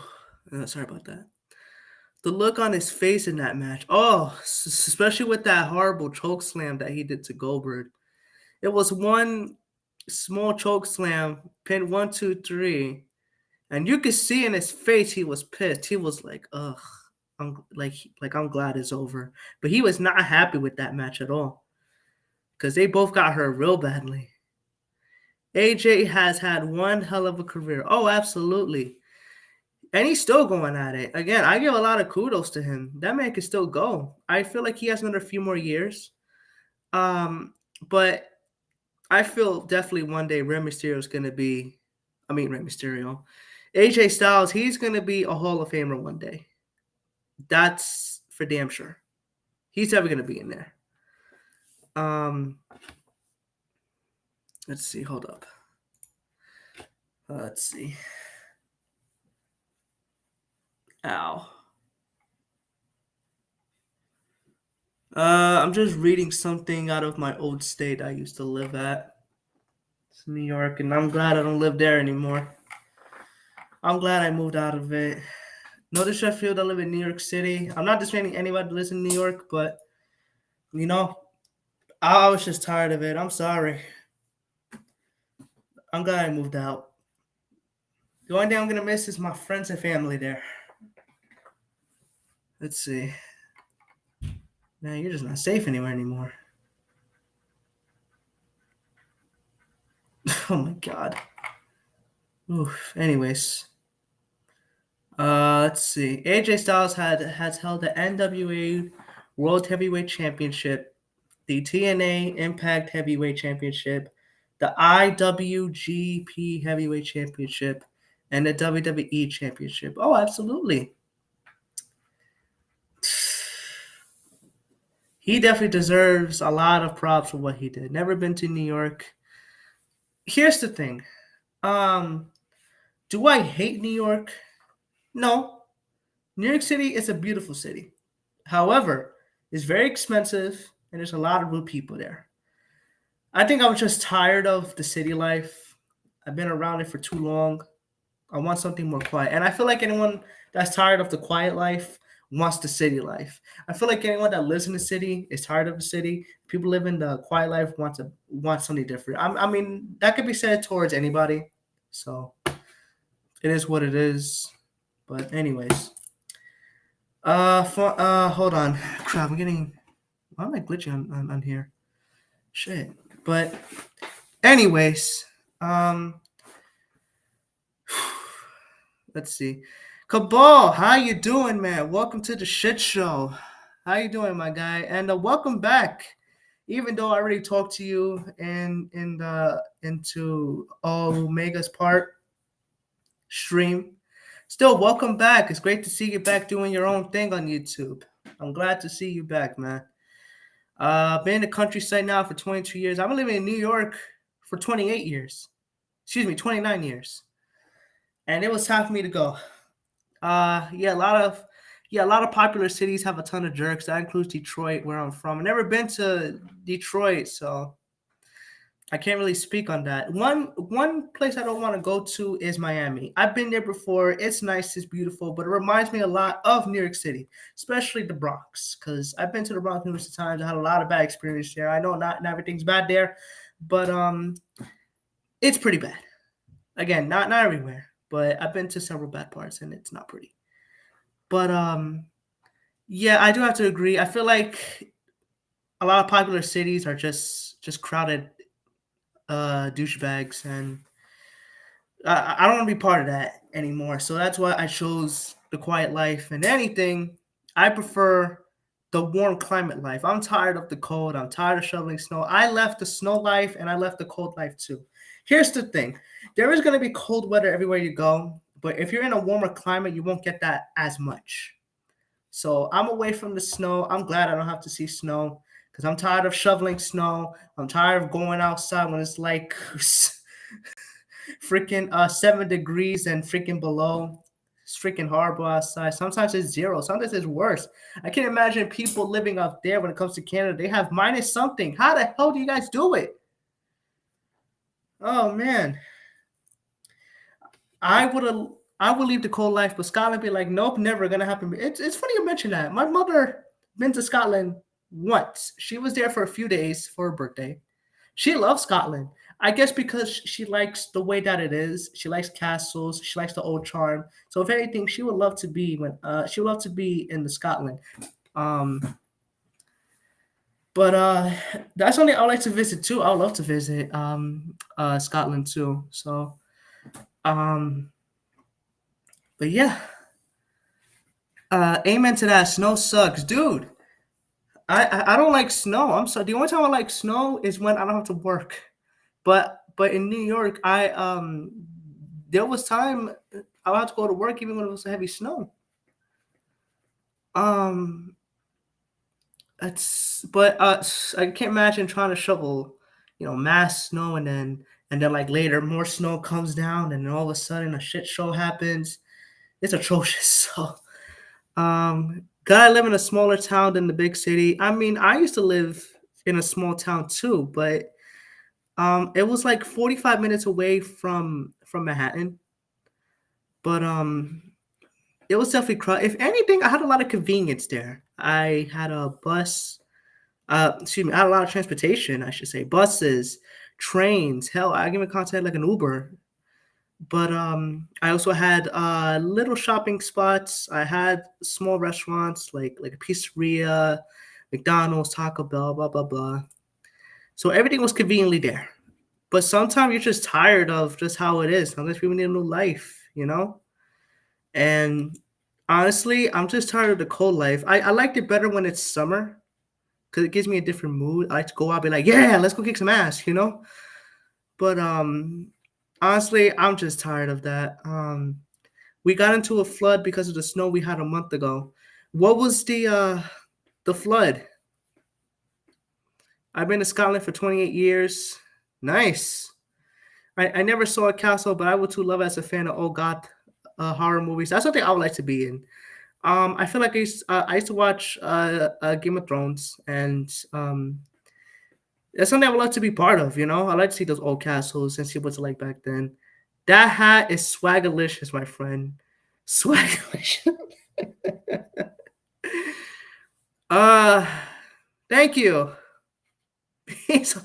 sorry about that. The look on his face in that match. Oh, especially with that horrible choke slam that he did to Goldberg. It was one small choke slam, pin 1, 2, 3, and you could see in his face he was pissed. He was like, "Ugh, I'm glad it's over." But he was not happy with that match at all, because they both got hurt real badly. AJ has had one hell of a career. Oh, absolutely. And he's still going at it. Again, I give a lot of kudos to him. That man can still go. I feel like he has another few more years. But I feel definitely one day Rey Mysterio is going to be, Rey Mysterio, AJ Styles, he's going to be a Hall of Famer one day. That's for damn sure. He's ever going to be in there. Let's see. Hold up. Let's see. Ow. I'm just reading something out of my old state I used to live at. It's New York, and I'm glad I don't live there anymore. I'm glad I moved out of it. No disrespect, I live in New York City. I'm not disrespecting anybody that lives in New York, but you know, I was just tired of it. I'm sorry. I'm glad I moved out. The only thing I'm gonna miss is my friends and family there. Let's see. Man, you're just not safe anywhere anymore. Oh my god. Oof. Anyways, let's see. AJ Styles has held the NWA World Heavyweight Championship, the TNA Impact Heavyweight Championship, the IWGP Heavyweight Championship, and the WWE Championship. Oh, absolutely. He definitely deserves a lot of props for what he did. Never been to New York. Here's the thing. Um, do I hate New York? No. New York City is a beautiful city. However, it's very expensive and there's a lot of rude people there. I think I was just tired of the city life. I've been around it for too long. I want something more quiet. And I feel like anyone that's tired of the quiet life wants the city life. I feel like anyone that lives in the city is tired of the city. People live in the quiet life want something different. I mean, that could be said towards anybody. So it is what it is. But anyways, hold on, crap. I'm getting. Why am I glitching on here? Shit. But anyways, let's see. Cabal, how you doing, man? Welcome to the shit show. How you doing, my guy? And welcome back. Even though I already talked to you in the into Omega's part stream, still welcome back. It's great to see you back doing your own thing on YouTube. I'm glad to see you back, man. Been in the countryside now for 22 years. I've been living in New York for 28 years. Excuse me, 29 years. And it was time for me to go. Yeah, a lot of popular cities have a ton of jerks. That includes Detroit, where I'm from. I've never been to Detroit, so I can't really speak on that. One place I don't want to go to is Miami. I've been there before. It's nice, it's beautiful, but it reminds me a lot of New York City, especially the Bronx, because I've been to the Bronx numerous times. I had a lot of bad experience there. I know not everything's bad there, but it's pretty bad. Again, not everywhere, but I've been to several bad parts, and it's not pretty. But yeah, I do have to agree. I feel like a lot of popular cities are just crowded douchebags, and I don't want to be part of that anymore. So that's why I chose the quiet life. And anything, I prefer the warm climate life. I'm tired of the cold. I'm tired of shoveling snow. I left the snow life and I left the cold life too. Here's the thing: there is going to be cold weather everywhere you go, but if you're in a warmer climate, you won't get that as much. So I'm away from the snow. I'm glad I don't have to see snow because I'm tired of shoveling snow. I'm tired of going outside when it's like freaking 7 degrees and freaking below. It's freaking horrible outside. Sometimes it's zero. Sometimes it's worse. I can't imagine people living up there when it comes to Canada. They have minus something. How the hell do you guys do it? Oh man. I would leave the cold life, but Scotland be like, nope, never gonna happen. It's funny you mention that. My mother been to Scotland once. She was there for a few days for her birthday. She loves Scotland. I guess because she likes the way that it is. She likes castles. She likes the old charm. So if anything, she would love to be in the Scotland. Um, but that's only I would like to visit too. I would love to visit Scotland too. So um, but yeah, amen to that. Snow sucks, dude. I don't like snow. I'm sorry. The only time I like snow is when I don't have to work. But in New York, I there was time I would have to go to work even when it was heavy snow. Um, it's but I can't imagine trying to shovel, mass snow and then like later more snow comes down and then all of a sudden a shit show happens. It's atrocious. So gotta live in a smaller town than the big city. I mean, I used to live in a small town too, but it was like 45 minutes away from Manhattan. But it was definitely if anything, I had a lot of convenience there. I had a bus, excuse me, I had a lot of transportation, I should say. Buses, trains, hell, I even contacted like an Uber. But I also had little shopping spots. I had small restaurants like a pizzeria, McDonald's, Taco Bell, blah blah blah. So everything was conveniently there. But sometimes you're just tired of just how it is. Sometimes people need a new life, you know? And honestly, I'm just tired of the cold life. I liked it better when it's summer because it gives me a different mood. I like to go out and be like, yeah, let's go kick some ass, you know? But honestly, I'm just tired of that. We got into a flood because of the snow we had a month ago. What was the flood? I've been to Scotland for 28 years. Nice. I never saw a castle, but I would too love as a fan of old god horror movies. That's something I would like to be in. I feel like I used to watch Game of Thrones, and it's something I would like to be part of. You know, I like to see those old castles and see what's like back then. That hat is swagalicious, my friend. Swagalicious. uh, thank you. Peace.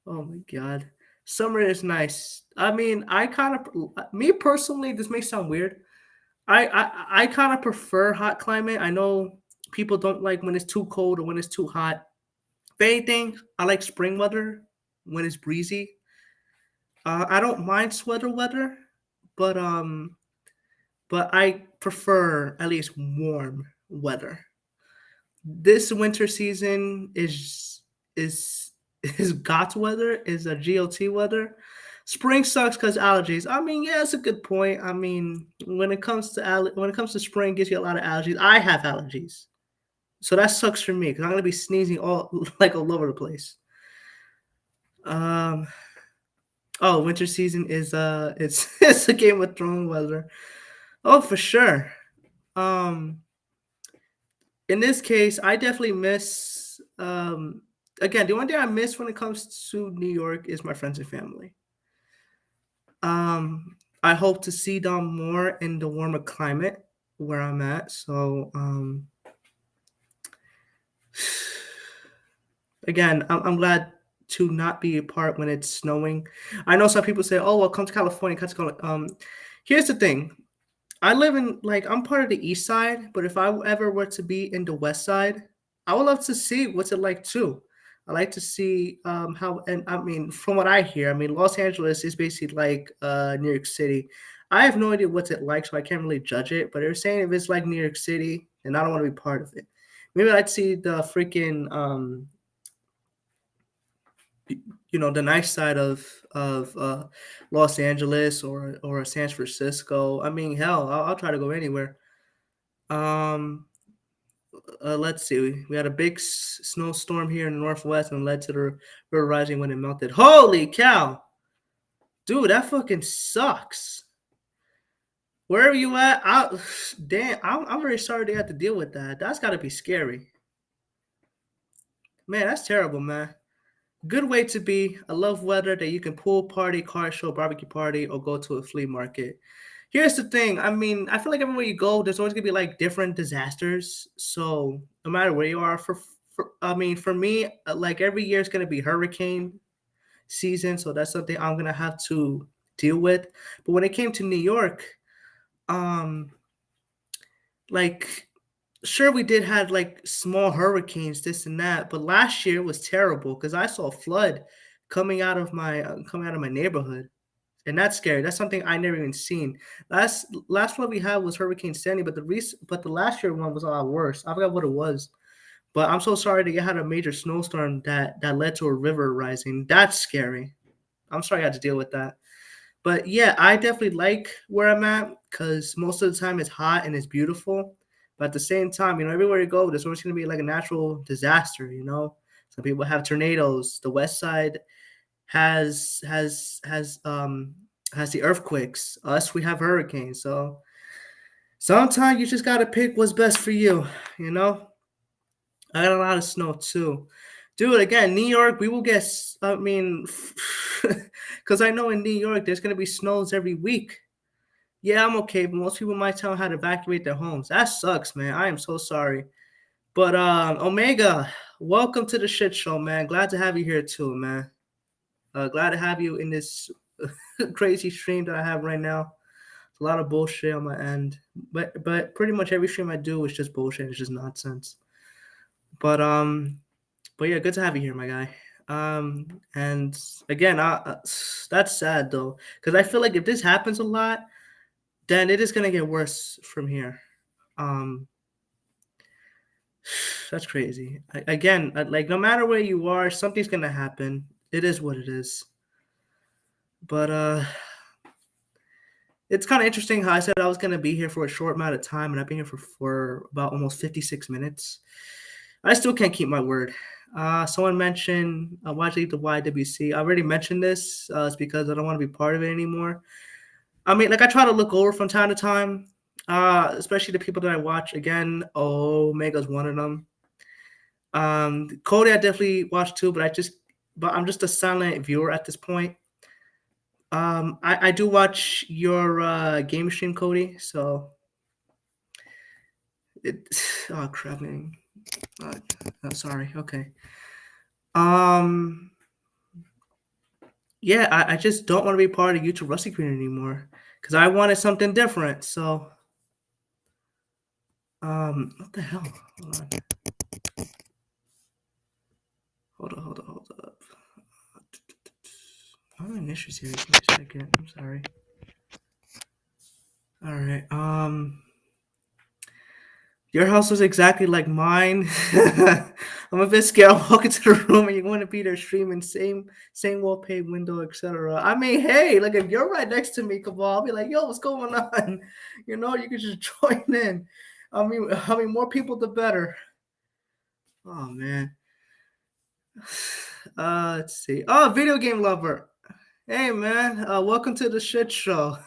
Oh my god, summer is nice. I mean, I kind of, me personally, this may sound weird. I kind of prefer hot climate. I know people don't like when it's too cold or when it's too hot. If anything, I like spring weather when it's breezy. I don't mind sweater weather, but I prefer at least warm weather. This winter season is is GOT weather, is a GOT weather. Spring sucks because allergies. I mean, yeah, it's a good point. I mean, when it comes to when it comes to spring, it gives you a lot of allergies. I have allergies, so that sucks for me because I'm gonna be sneezing all like all over the place. Um. Oh, winter season is it's it's a Game of Thrones weather. Oh, for sure. Um. In this case, I definitely miss. Again, the only thing I miss when it comes to New York is my friends and family. I hope to see them more in the warmer climate where I'm at. So, again, I'm glad to not be a part when it's snowing. I know some people say, "Oh, well, come to California." Come to here's the thing. I live in like I'm part of the east side, but if I ever were to be in the west side, I would love to see what's it like too. I like to see how, and I mean, from what I hear, I mean, Los Angeles is basically like New York City. I have no idea what's it like, so I can't really judge it. But they're saying if it's like New York City, then I don't want to be part of it. Maybe I'd see the freaking the nice side of Los Angeles or San Francisco. I mean, hell, I'll try to go anywhere. Um, let's see. We had a big snowstorm here in the northwest and led to the river rising when it melted. Holy cow, dude, that fucking sucks. Wherever you at, damn, I'm very sorry they had to deal with that. That's got to be scary, man. That's terrible, man. Good way to be. I love weather that you can pool party, car show, barbecue party, or go to a flea market. Here's the thing. I mean, I feel like everywhere you go, there's always gonna be like different disasters. So no matter where you are, I mean, for me, like every year is gonna be hurricane season, so that's something I'm gonna have to deal with. But when it came to New York, um, like sure we did have like small hurricanes, this and that, but last year was terrible because I saw a flood coming out of my neighborhood. And that's scary. That's something I never even seen. Last one we had was Hurricane Sandy, but the last year one was a lot worse. I forgot what it was. But I'm so sorry that you had a major snowstorm that led to a river rising. That's scary. I'm sorry I had to deal with that. But yeah, I definitely like where I'm at because most of the time it's hot and it's beautiful. But at the same time, everywhere you go, there's always going to be like a natural disaster. Some people have tornadoes. The west side has has has um has the earthquakes. Us, we have hurricanes. So sometimes you just gotta pick what's best for you, you know? I got a lot of snow too. Dude, again, New York, we will get I mean because I know in New York there's gonna be snows every week. Yeah, I'm okay, but most people in my town had to evacuate their homes. That sucks, man. I am so sorry. But Omega, welcome to the shit show, man. Glad to have you here too, man. Glad to have you in this crazy stream that I have right now. It's a lot of bullshit on my end, but pretty much every stream I do is just bullshit. It's just nonsense. But but yeah, good to have you here, my guy. And again, that's sad though, because I feel like if this happens a lot, then it is gonna get worse from here. Um, that's crazy. Again, like no matter where you are, something's gonna happen. It is what it is. But it's kind of interesting how I said I was gonna be here for a short amount of time, and I've been here for about almost 56 minutes. I still can't keep my word. Someone mentioned why'd you leave the YWC? I already mentioned this. It's because I don't want to be part of it anymore. I mean, like I try to look over from time to time, especially the people that I watch. Again, Omega's one of them. Cody, I definitely watch too, but I'm just a silent viewer at this point. I do watch your game stream, Cody. So it. Oh crap, man. Oh, sorry. Okay. Um. Yeah, I just don't want to be part of YouTube Rusty Queen anymore because I wanted something different. So, what the hell? Hold on. Hold up. I'm having issues here. Give me a second. I'm sorry. All right. Your house was exactly like mine. I'm a bit scared. I'll walk into the room and you're going to be there streaming, same wallpaper, window, etc. I mean, hey, like if you're right next to me, Cabal, I'll be like, yo, what's going on? You know, you can just join in. I mean, more people the better. Oh man. Let's see. Oh, video game lover. Hey man, welcome to the shit show.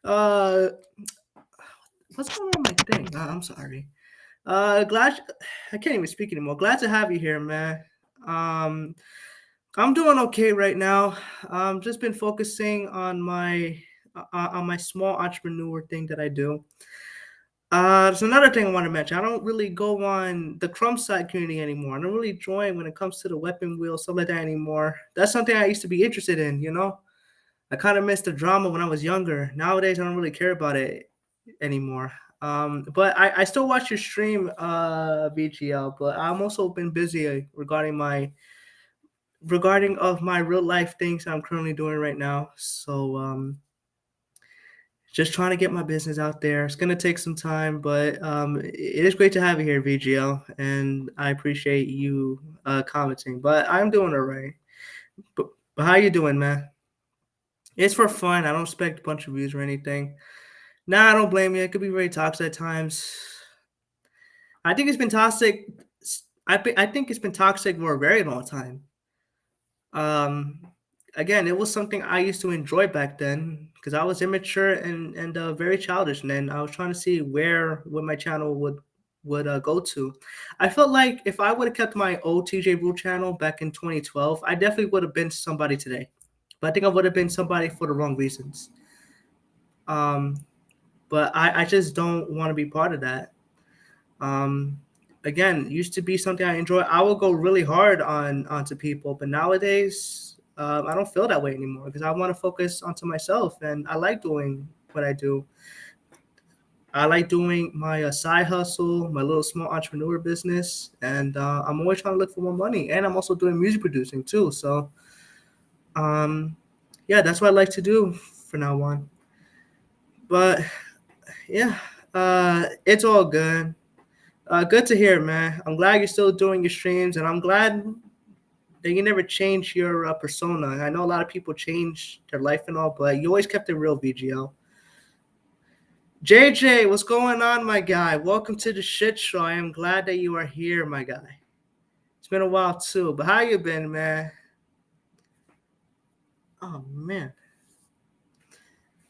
uh, what's going on with my thing? I'm sorry. Glad I can't even speak anymore. Glad to have you here, man. Um, I'm doing okay right now. Just been focusing on my small entrepreneur thing that I do. There's another thing I want to mention. I don't really go on the Crumb side community anymore. I don't really join when it comes to the weapon wheel stuff like that anymore. That's something I used to be interested in. You know, I kind of missed the drama when I was younger. Nowadays, I don't really care about it anymore. But I still watch your stream, VGL. But I'm also been busy regarding of my real life things I'm currently doing right now. So just trying to get my business out there. It's gonna take some time, but it is great to have you here, VGL, and I appreciate you commenting. But I'm doing all right. But how you doing, man? It's for fun. I don't expect a bunch of views or anything. Nah, I don't blame you. It could be very toxic at times. I think it's been toxic. I think it's been toxic for a very long time. Um, Again, it was something I used to enjoy back then because I was immature and very childish, and then I was trying to see what my channel would go to. I felt like if I would have kept my old TJ Rule channel back in 2012, I definitely would have been somebody today. But I think I would have been somebody for the wrong reasons. Um, but I just don't want to be part of that. Um, Again, used to be something I enjoy. I will go really hard onto people, but nowadays I don't feel that way anymore because I want to focus onto myself, and I like doing what I do. I like doing my side hustle, my little small entrepreneur business, and I'm always trying to look for more money. And I'm also doing music producing too. So, um, yeah, that's what I like to do for now on. But yeah, it's all good. Good to hear, man. I'm glad you're still doing your streams, and I'm glad that you never changed your persona. I know a lot of people change their life and all, but you always kept it real, VGL. JJ, what's going on, my guy? Welcome to the shit show. I am glad that you are here, my guy. It's been a while too, but how you been, man? Oh man.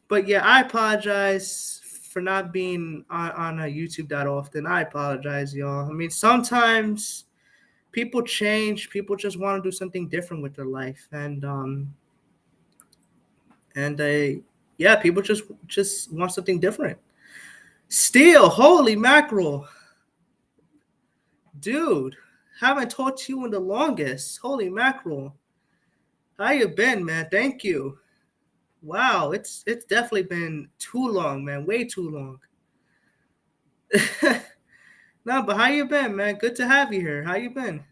But yeah, I apologize for not being on YouTube that often. I apologize, y'all. I mean, sometimes people change. People just want to do something different with their life, and they Yeah, people just want something different. Still, holy mackerel, dude. Haven't talked to you in the longest. Holy mackerel. How you been, man? Thank you. Wow, it's definitely been too long, man. Way too long. No, but how you been, man? Good to have you here. How you been?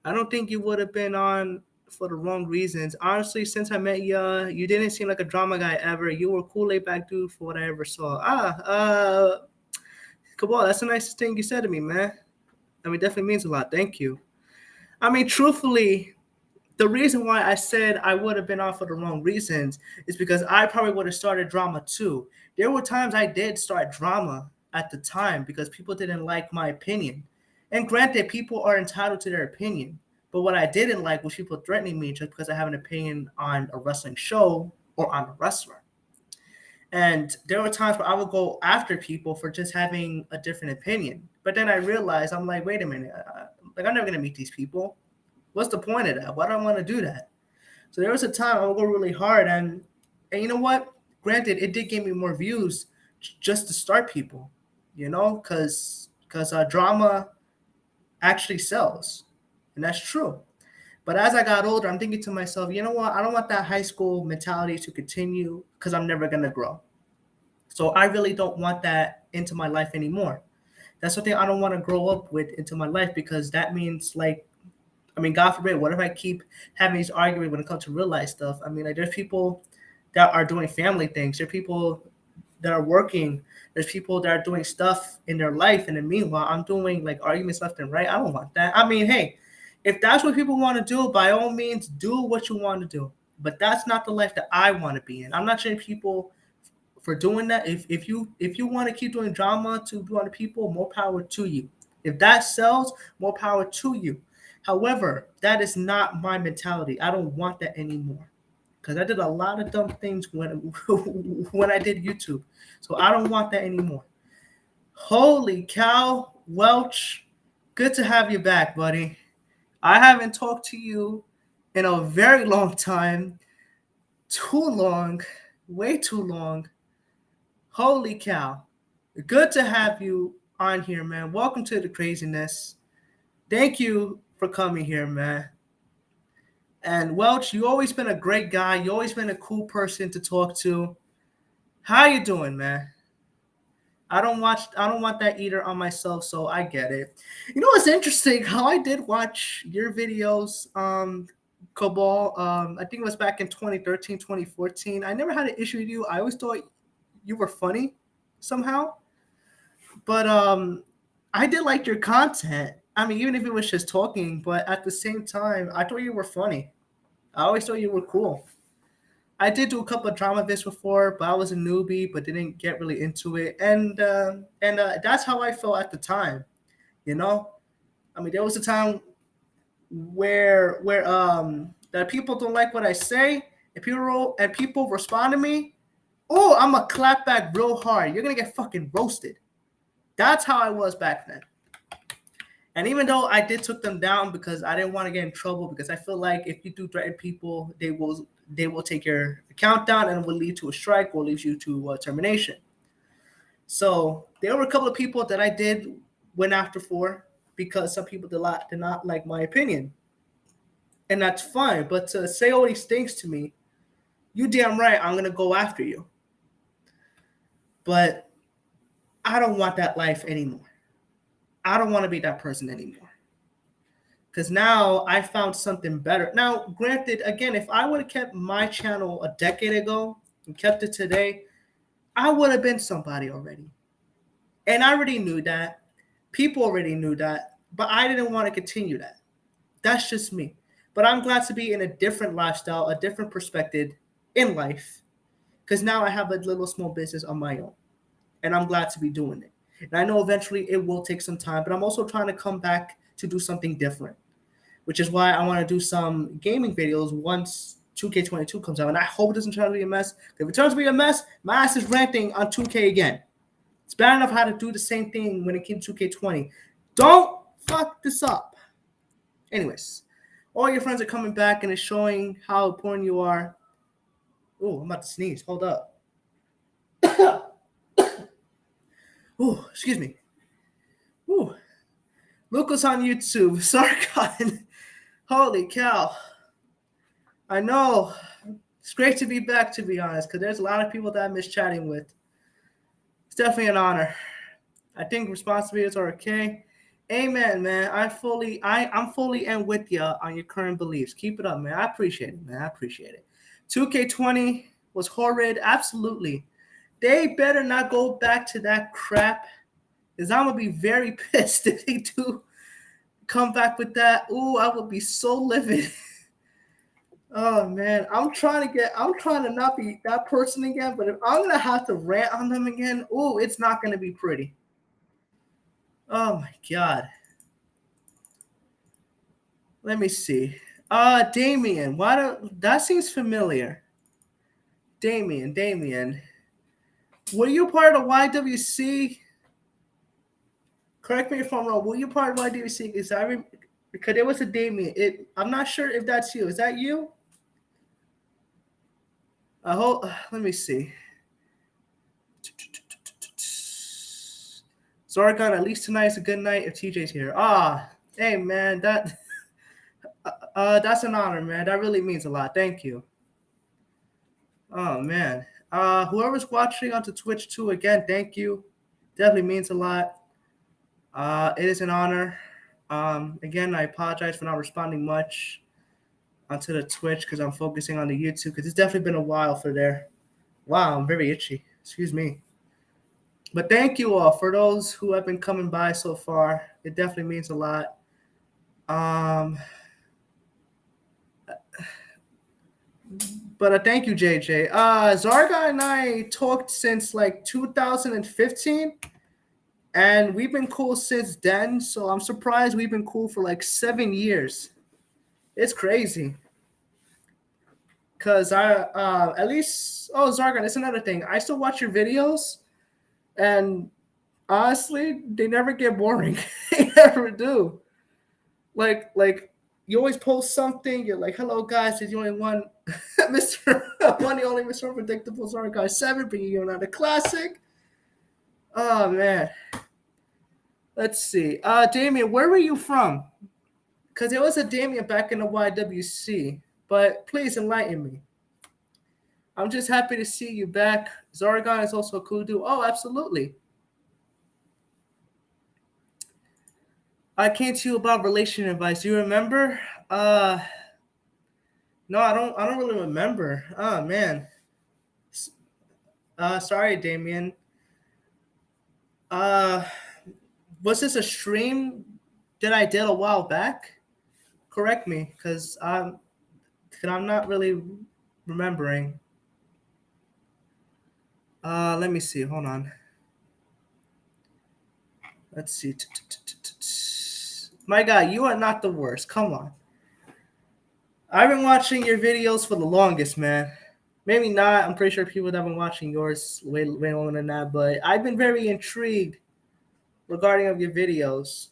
I don't think you would have been on for the wrong reasons. Honestly, since I met you, you didn't seem like a drama guy ever. You were a cool laid back dude for what I ever saw. Come on, that's the nicest thing you said to me, man. I mean, definitely means a lot. Thank you. I mean, truthfully, the reason why I said I would have been off for the wrong reasons is because I probably would have started drama too. There were times I did start drama at the time because people didn't like my opinion. And granted, people are entitled to their opinion. But what I didn't like was people threatening me just because I have an opinion on a wrestling show or on a wrestler. And there were times where I would go after people for just having a different opinion. But then I realized, I'm like, wait a minute. Like, I'm never going to meet these people. What's the point of that? Why do I want to do that? So there was a time I would go really hard, and you know what? Granted, it did give me more views just to start people, because drama actually sells, and that's true. But as I got older, I'm thinking to myself, you know what? I don't want that high school mentality to continue because I'm never gonna grow. So I really don't want that into my life anymore. That's something I don't want to grow up with into my life because that means like I mean, God forbid, what if I keep having these arguments when it comes to real life stuff? I mean, like, there's people that are doing family things. There are people that are working. There's people that are doing stuff in their life. And then meanwhile, I'm doing like arguments left and right. I don't want that. I mean, hey, if that's what people want to do, by all means, do what you want to do. But that's not the life that I want to be in. I'm not judging people for doing that. If you want to keep doing drama to do other people, more power to you. If that sells, more power to you. However, that is not my mentality. I don't want that anymore because I did a lot of dumb things when when I did YouTube. So I don't want that anymore. Holy cow, Welch, good to have you back, buddy. I haven't talked to you in a very long time. Too long, way too long. Holy cow. Good to have you on here, man. Welcome to the craziness. Thank you for coming here, man. And Welch, you always been a great guy. You always been a cool person to talk to. How you doing, man? I don't want that either on myself, so I get it. You know what's interesting? How I did watch your videos, Cabal. I think it was back in 2013, 2014. I never had an issue with you. I always thought you were funny somehow. But I did like your content. I mean, even if it was just talking, but at the same time, I thought you were funny. I always thought you were cool. I did do a couple of drama vids before, but I was a newbie, but didn't get really into it, and that's how I felt at the time. You know, I mean, there was a time where that people don't like what I say, and people respond to me. Oh, I'm gonna clap back real hard. You're gonna get fucking roasted. That's how I was back then. And even though I did took them down because I didn't want to get in trouble, because I feel like if you do threaten people, they will take your account down and it will lead to a strike or leads you to termination. So there were a couple of people that I did went after for because some people did not like my opinion, and that's fine. But to say all these things to me, you damn right I'm gonna go after you. But I don't want that life anymore. I don't want to be that person anymore. Because now I found something better. Now, granted, again, if I would have kept my channel a decade ago and kept it today, I would have been somebody already. And I already knew that. People already knew that. But I didn't want to continue that. That's just me. But I'm glad to be in a different lifestyle, a different perspective in life. Because now I have a little small business on my own. And I'm glad to be doing it. And I know eventually it will take some time, but I'm also trying to come back to do something different, which is why I want to do some gaming videos once 2K22 comes out. And I hope it doesn't turn out to be a mess. If it turns out to be a mess, my ass is ranting on 2K again. It's bad enough how to do the same thing when it came to 2K20. Don't fuck this up. Anyways, all your friends are coming back and it's showing how important you are. Oh, I'm about to sneeze. Hold up. Ooh, excuse me. Ooh. Lucas on YouTube. Sarkon. Holy cow. I know. It's great to be back, to be honest, because there's a lot of people that I miss chatting with. It's definitely an honor. I think responsibilities are okay. Amen, man. I'm fully in with you on your current beliefs. Keep it up, man. I appreciate it, man. I appreciate it. 2K20 was horrid. Absolutely. They better not go back to that crap. Because I'm gonna be very pissed if they do come back with that. Ooh, I would be so livid. Oh man, I'm trying to not be that person again, but if I'm gonna have to rant on them again, ooh, it's not gonna be pretty. Oh my god. Let me see. Damien, why don't that seems familiar. Damien. Were you part of YWC? Correct me if I'm wrong. Were you part of YWC? Because it was a Damien. I'm not sure if that's you. Is that you? I hope. Let me see. Zorgon, at least tonight's a good night if TJ's here. Hey man, that's an honor, man. That really means a lot. Thank you. Oh man. Whoever's watching onto Twitch too, again, thank you. Definitely means a lot. It is an honor. Again, I apologize for not responding much onto the Twitch because I'm focusing on the YouTube because it's definitely been a while for there. Wow, I'm very itchy. Excuse me. But thank you all for those who have been coming by so far. It definitely means a lot. But thank you, JJ. Zarga and I talked since like 2015, and we've been cool since then. So I'm surprised we've been cool for like 7 years. It's crazy. Cause at least Zargan, it's another thing. I still watch your videos, and honestly, they never get boring. They never do. Like you always post something. You're like, "Hello guys, it's the only one, Mister One, the only Mr. Unpredictable Zargan 7, bringing you another classic." Oh man, let's see. Damien, where were you from? Because there was a Damien back in the YWC, but please enlighten me. I'm just happy to see you back. Zargon is also a cool dude. Oh, absolutely. I came to you about relation advice. You remember? No, I don't. I don't really remember. Oh man. Sorry, Damien. Uh, was this a stream that I did a while back? Correct me, because I'm not really remembering. Let me see. Hold on. Let's see. My God, you are not the worst. Come on. I've been watching your videos for the longest, man. Maybe not. I'm pretty sure people that have been watching yours way longer than that, but I've been very intrigued regarding of your videos.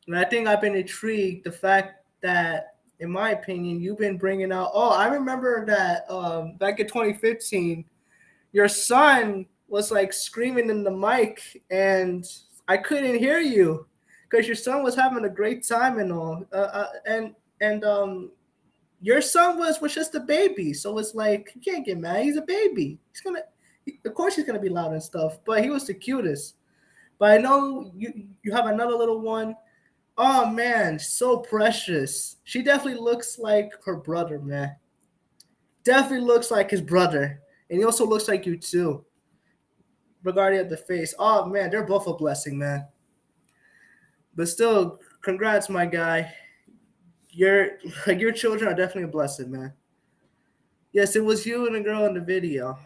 And I think I've been intrigued the fact that, in my opinion, you've been bringing out. Oh, I remember that back in 2015, your son was like screaming in the mic, and I couldn't hear you because your son was having a great time and all. And your son was just a baby, so it's like you can't get mad. He's a baby. Of course, he's gonna be loud and stuff. But he was the cutest. But I know you have another little one. Oh man, so precious. She definitely looks like her brother, man. Definitely looks like his brother, and he also looks like you too. Regarding of the face, oh man, they're both a blessing, man. But still, congrats, my guy. Your children are definitely a blessing, man. Yes, it was you and the girl in the video.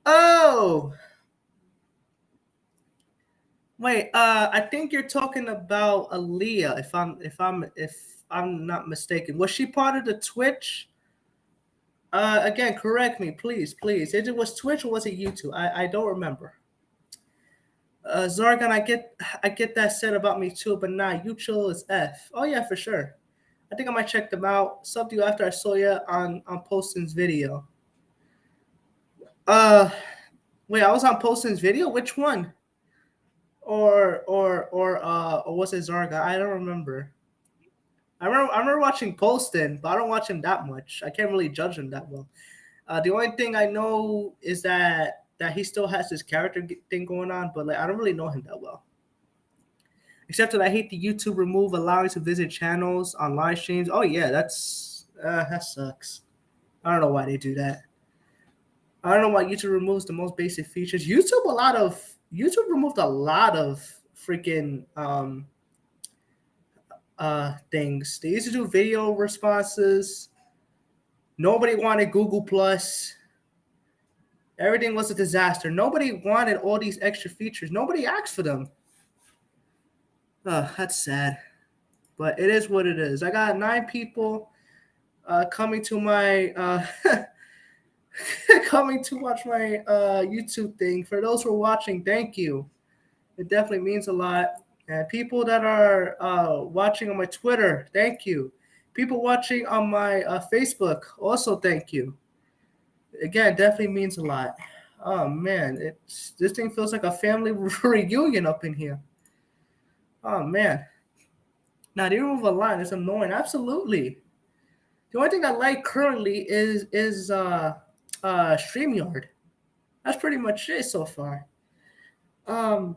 Oh, wait. I think you're talking about Aaliyah. If I'm not mistaken, was she part of the Twitch? Again, correct me, please, please. It was Twitch or was it YouTube? I don't remember. Zargon, I get that said about me too, but nah, you chill as F. Oh yeah, for sure. I think I might check them out. Subbed you after I saw you on Poston's video. Uh, Wait, I was on Poston's video. Which one? Or was it Zarga? I don't remember. I remember watching Poston, but I don't watch him that much. I can't really judge him that well. The only thing I know is that he still has this character thing going on, but like I don't really know him that well. Except that I hate the YouTube remove allowing to visit channels on live streams. Oh yeah, that sucks. I don't know why they do that. I don't know why YouTube removes the most basic features. YouTube removed a lot of freaking things. They used to do video responses. Nobody wanted Google Plus. Everything was a disaster. Nobody wanted all these extra features. Nobody asked for them. That's sad. But it is what it is. I got 9 people coming to my coming to watch my YouTube thing. For those who are watching, thank you. It definitely means a lot. And people that are watching on my Twitter, thank you. People watching on my Facebook, also thank you. Again, definitely means a lot. Oh man, this thing feels like a family reunion up in here. Oh man. Now the remove a line is annoying. Absolutely. The only thing I like currently is StreamYard. That's pretty much it so far. Um,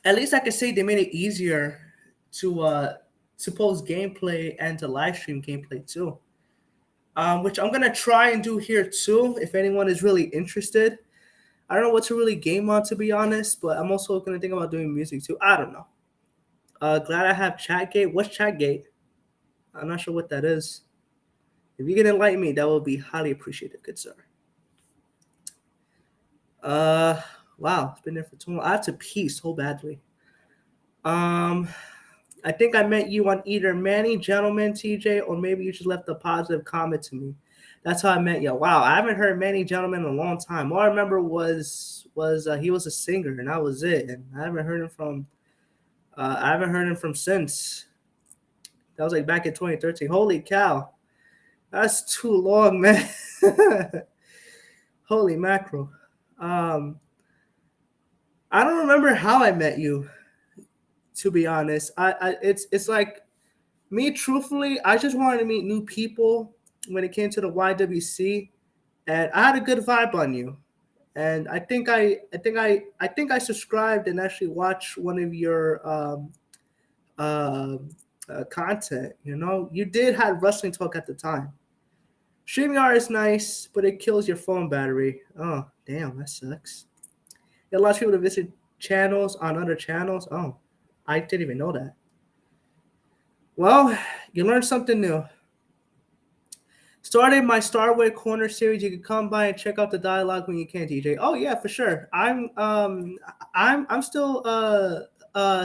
at least I could say they made it easier to post gameplay and to live stream gameplay too. Which I'm gonna try and do here too. If anyone is really interested, I don't know what to really game on to be honest, but I'm also gonna think about doing music too. I don't know. Glad I have Chatgate. What's Chatgate? I'm not sure what that is. If you can enlighten me, that would be highly appreciated, good sir. Uh, wow, it's been there for too long. I have to pee so badly. I think I met you on either Manny, Gentleman, TJ, or maybe you just left a positive comment to me. That's how I met you. Wow, I haven't heard Manny Gentleman in a long time. All I remember was he was a singer, and that was it. And I haven't heard him from since. That was like back in 2013. Holy cow, that's too long, man. Holy mackerel. I don't remember how I met you. To be honest, it's like me. Truthfully, I just wanted to meet new people when it came to the YWC, and I had a good vibe on you. And I think I subscribed and actually watched one of your uh, content. You know, you did have wrestling talk at the time. StreamYard is nice, but it kills your phone battery. Oh, damn, that sucks. It allows people to visit channels on other channels. Oh, I didn't even know that. Well, you learned something new. Started my Starway Corner series. You can come by and check out the dialogue when you can, DJ. Oh yeah, for sure. I'm still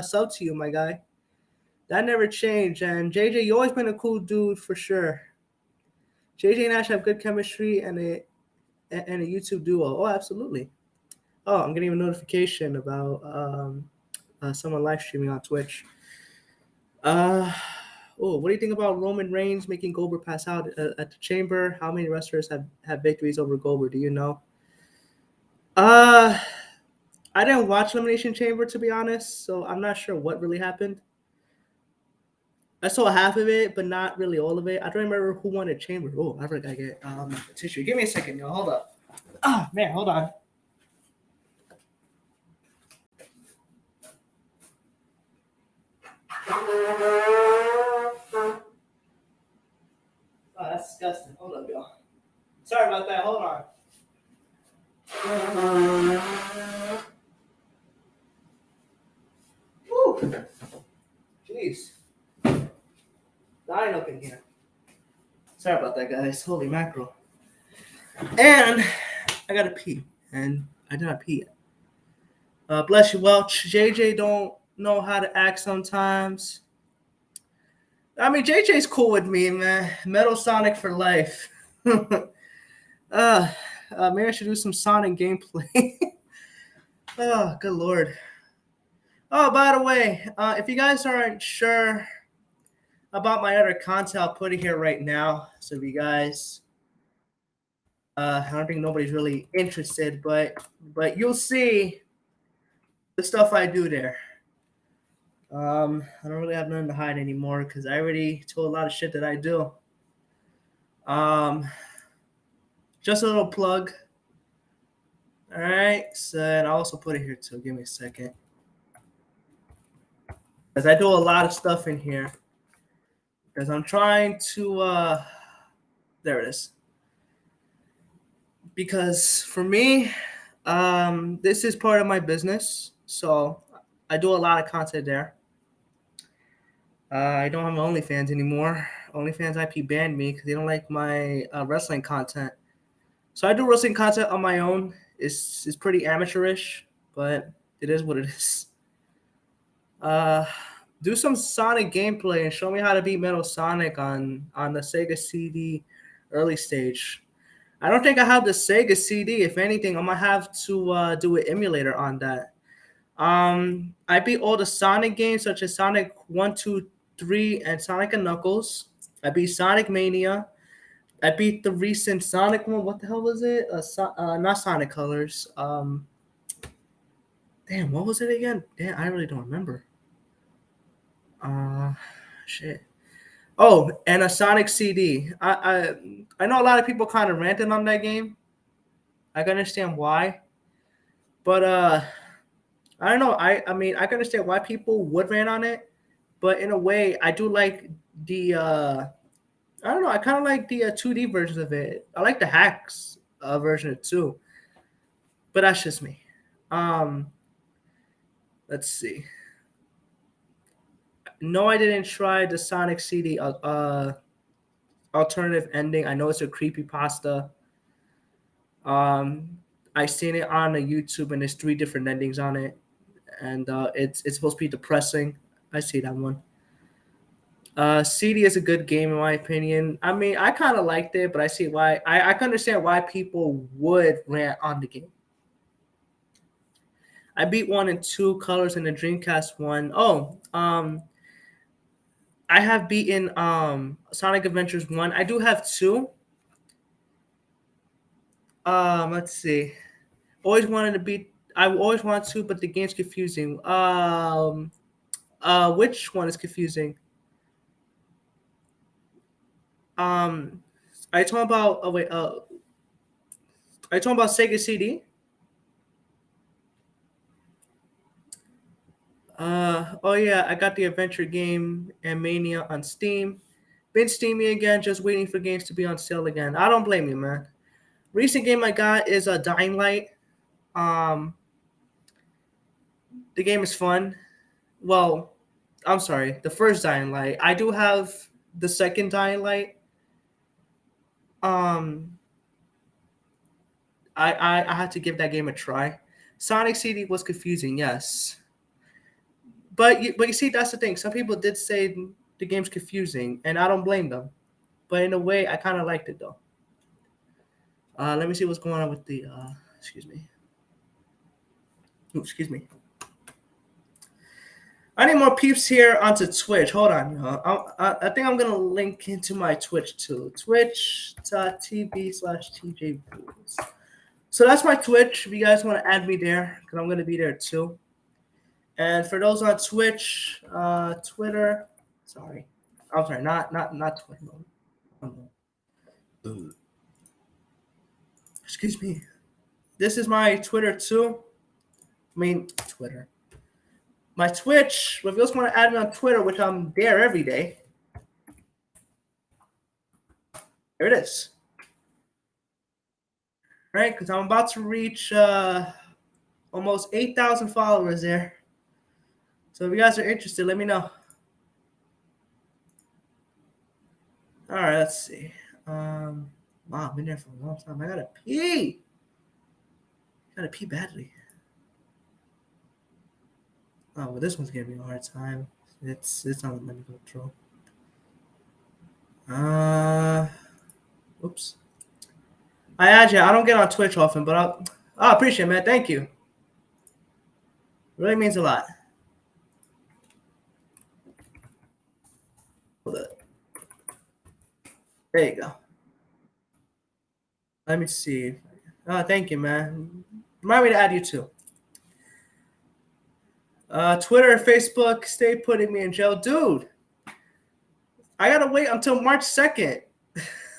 sub to you, my guy. That never changed. And JJ, you always been a cool dude for sure. JJ and Ash have good chemistry and a YouTube duo. Oh, absolutely. Oh, I'm getting a notification about someone live streaming on Twitch. What do you think about Roman Reigns making Goldberg pass out at the Chamber? How many wrestlers have victories over Goldberg? Do you know? I didn't watch Elimination Chamber to be honest, so I'm not sure what really happened. I saw half of it, but not really all of it. I don't remember who won the Chamber. Oh, I forgot to get a tissue. Give me a second, y'all. Hold up. Oh man, hold on. Oh, that's disgusting. Hold up, y'all. Sorry about that. Hold on. Whew. Jeez. Dying up in here. Sorry about that, guys. Holy mackerel. And I gotta pee. And I did not pee yet. Bless you, Welch. JJ don't know how to act sometimes. I mean, JJ's cool with me, man. Metal Sonic for life. Maybe I should do some Sonic gameplay. Oh, good lord. Oh, by the way, if you guys aren't sure about my other content, I'll put it here right now. So if you guys I don't think nobody's really interested, but you'll see the stuff I do there. I don't really have nothing to hide anymore because I already told a lot of shit that I do. Um, just a little plug. All right, so and I'll also put it here too. Give me a second, because I do a lot of stuff in here. Because I'm trying to. There it is. Because for me, this is part of my business, so I do a lot of content there. I don't have my OnlyFans anymore. OnlyFans IP banned me because they don't like my wrestling content. So I do wrestling content on my own. It's pretty amateurish, but it is what it is. Do some Sonic gameplay and show me how to beat Metal Sonic on the Sega CD early stage. I don't think I have the Sega CD. If anything, I'm gonna have to do an emulator on that. I beat all the Sonic games such as Sonic 1, 2, 3, and Sonic and Knuckles. I beat Sonic Mania. I beat the recent Sonic one. What the hell was it? Not Sonic Colors. Damn, what was it again? Damn, I really don't remember. Shit. Oh, and a Sonic CD. I know a lot of people kind of ranted on that game. I can understand why, but I don't know. I mean, I can understand why people would rant on it, but in a way, I do like the. I don't know. I kind of like the 2D versions of it. I like the hacks version of it too, but that's just me. Um, let's see. No, I didn't try the Sonic CD alternative ending. I know it's a creepy pasta. I seen it on a YouTube and there's 3 different endings on it, and it's supposed to be depressing. I see that one. CD is a good game in my opinion. I mean, I kind of liked it, but I see why. I can understand why people would rant on the game. I beat 1 and 2 colors in the Dreamcast one. Oh, I have beaten Sonic Adventures 1. I do have 2. Let's see. Always wanted to beat. I always want to, but the game's confusing. Which one is confusing? Are you talking about? Oh wait. Are you talking about Sega CD? Oh yeah, I got the adventure game and Mania on Steam. Been steamy again, just waiting for games to be on sale again. I don't blame you, man. Recent game I got is a Dying Light. Um, the game is fun. Well, I'm sorry, the first Dying Light. I do have the second Dying Light. Um, I had to give that game a try. Sonic CD was confusing, yes, but you see that's the thing. Some people did say the game's confusing, and I don't blame them. But in a way, I kind of liked it though. Let me see what's going on with the. Excuse me. Ooh, excuse me. I need more peeps here onto Twitch. Hold on, y'all. I think I'm gonna link into my Twitch too. Twitch.tv/TJBools. So that's my Twitch. If you guys want to add me there, because I'm gonna be there too. And for those on Twitch, Twitter. Sorry, I'm sorry. Not Twitter. Excuse me. This is my Twitter too. I mean Twitter. My Twitch. If you guys want to add me on Twitter, which I'm there every day. There it is. Right, because I'm about to reach almost 8,000 followers there. So if you guys are interested, let me know. All right, let's see. Wow, I've been there for a long time. I gotta pee. Gotta pee badly. Oh, well, this one's giving me a hard time. It's not let me control. Oops. I add you. I don't get on Twitch often, but I appreciate it, man. Thank you. It really means a lot. Hold up. There you go. Let me see. Thank you, man. Remind me to add you too. Twitter and Facebook, stay putting me in jail, dude. I gotta wait until March 2nd.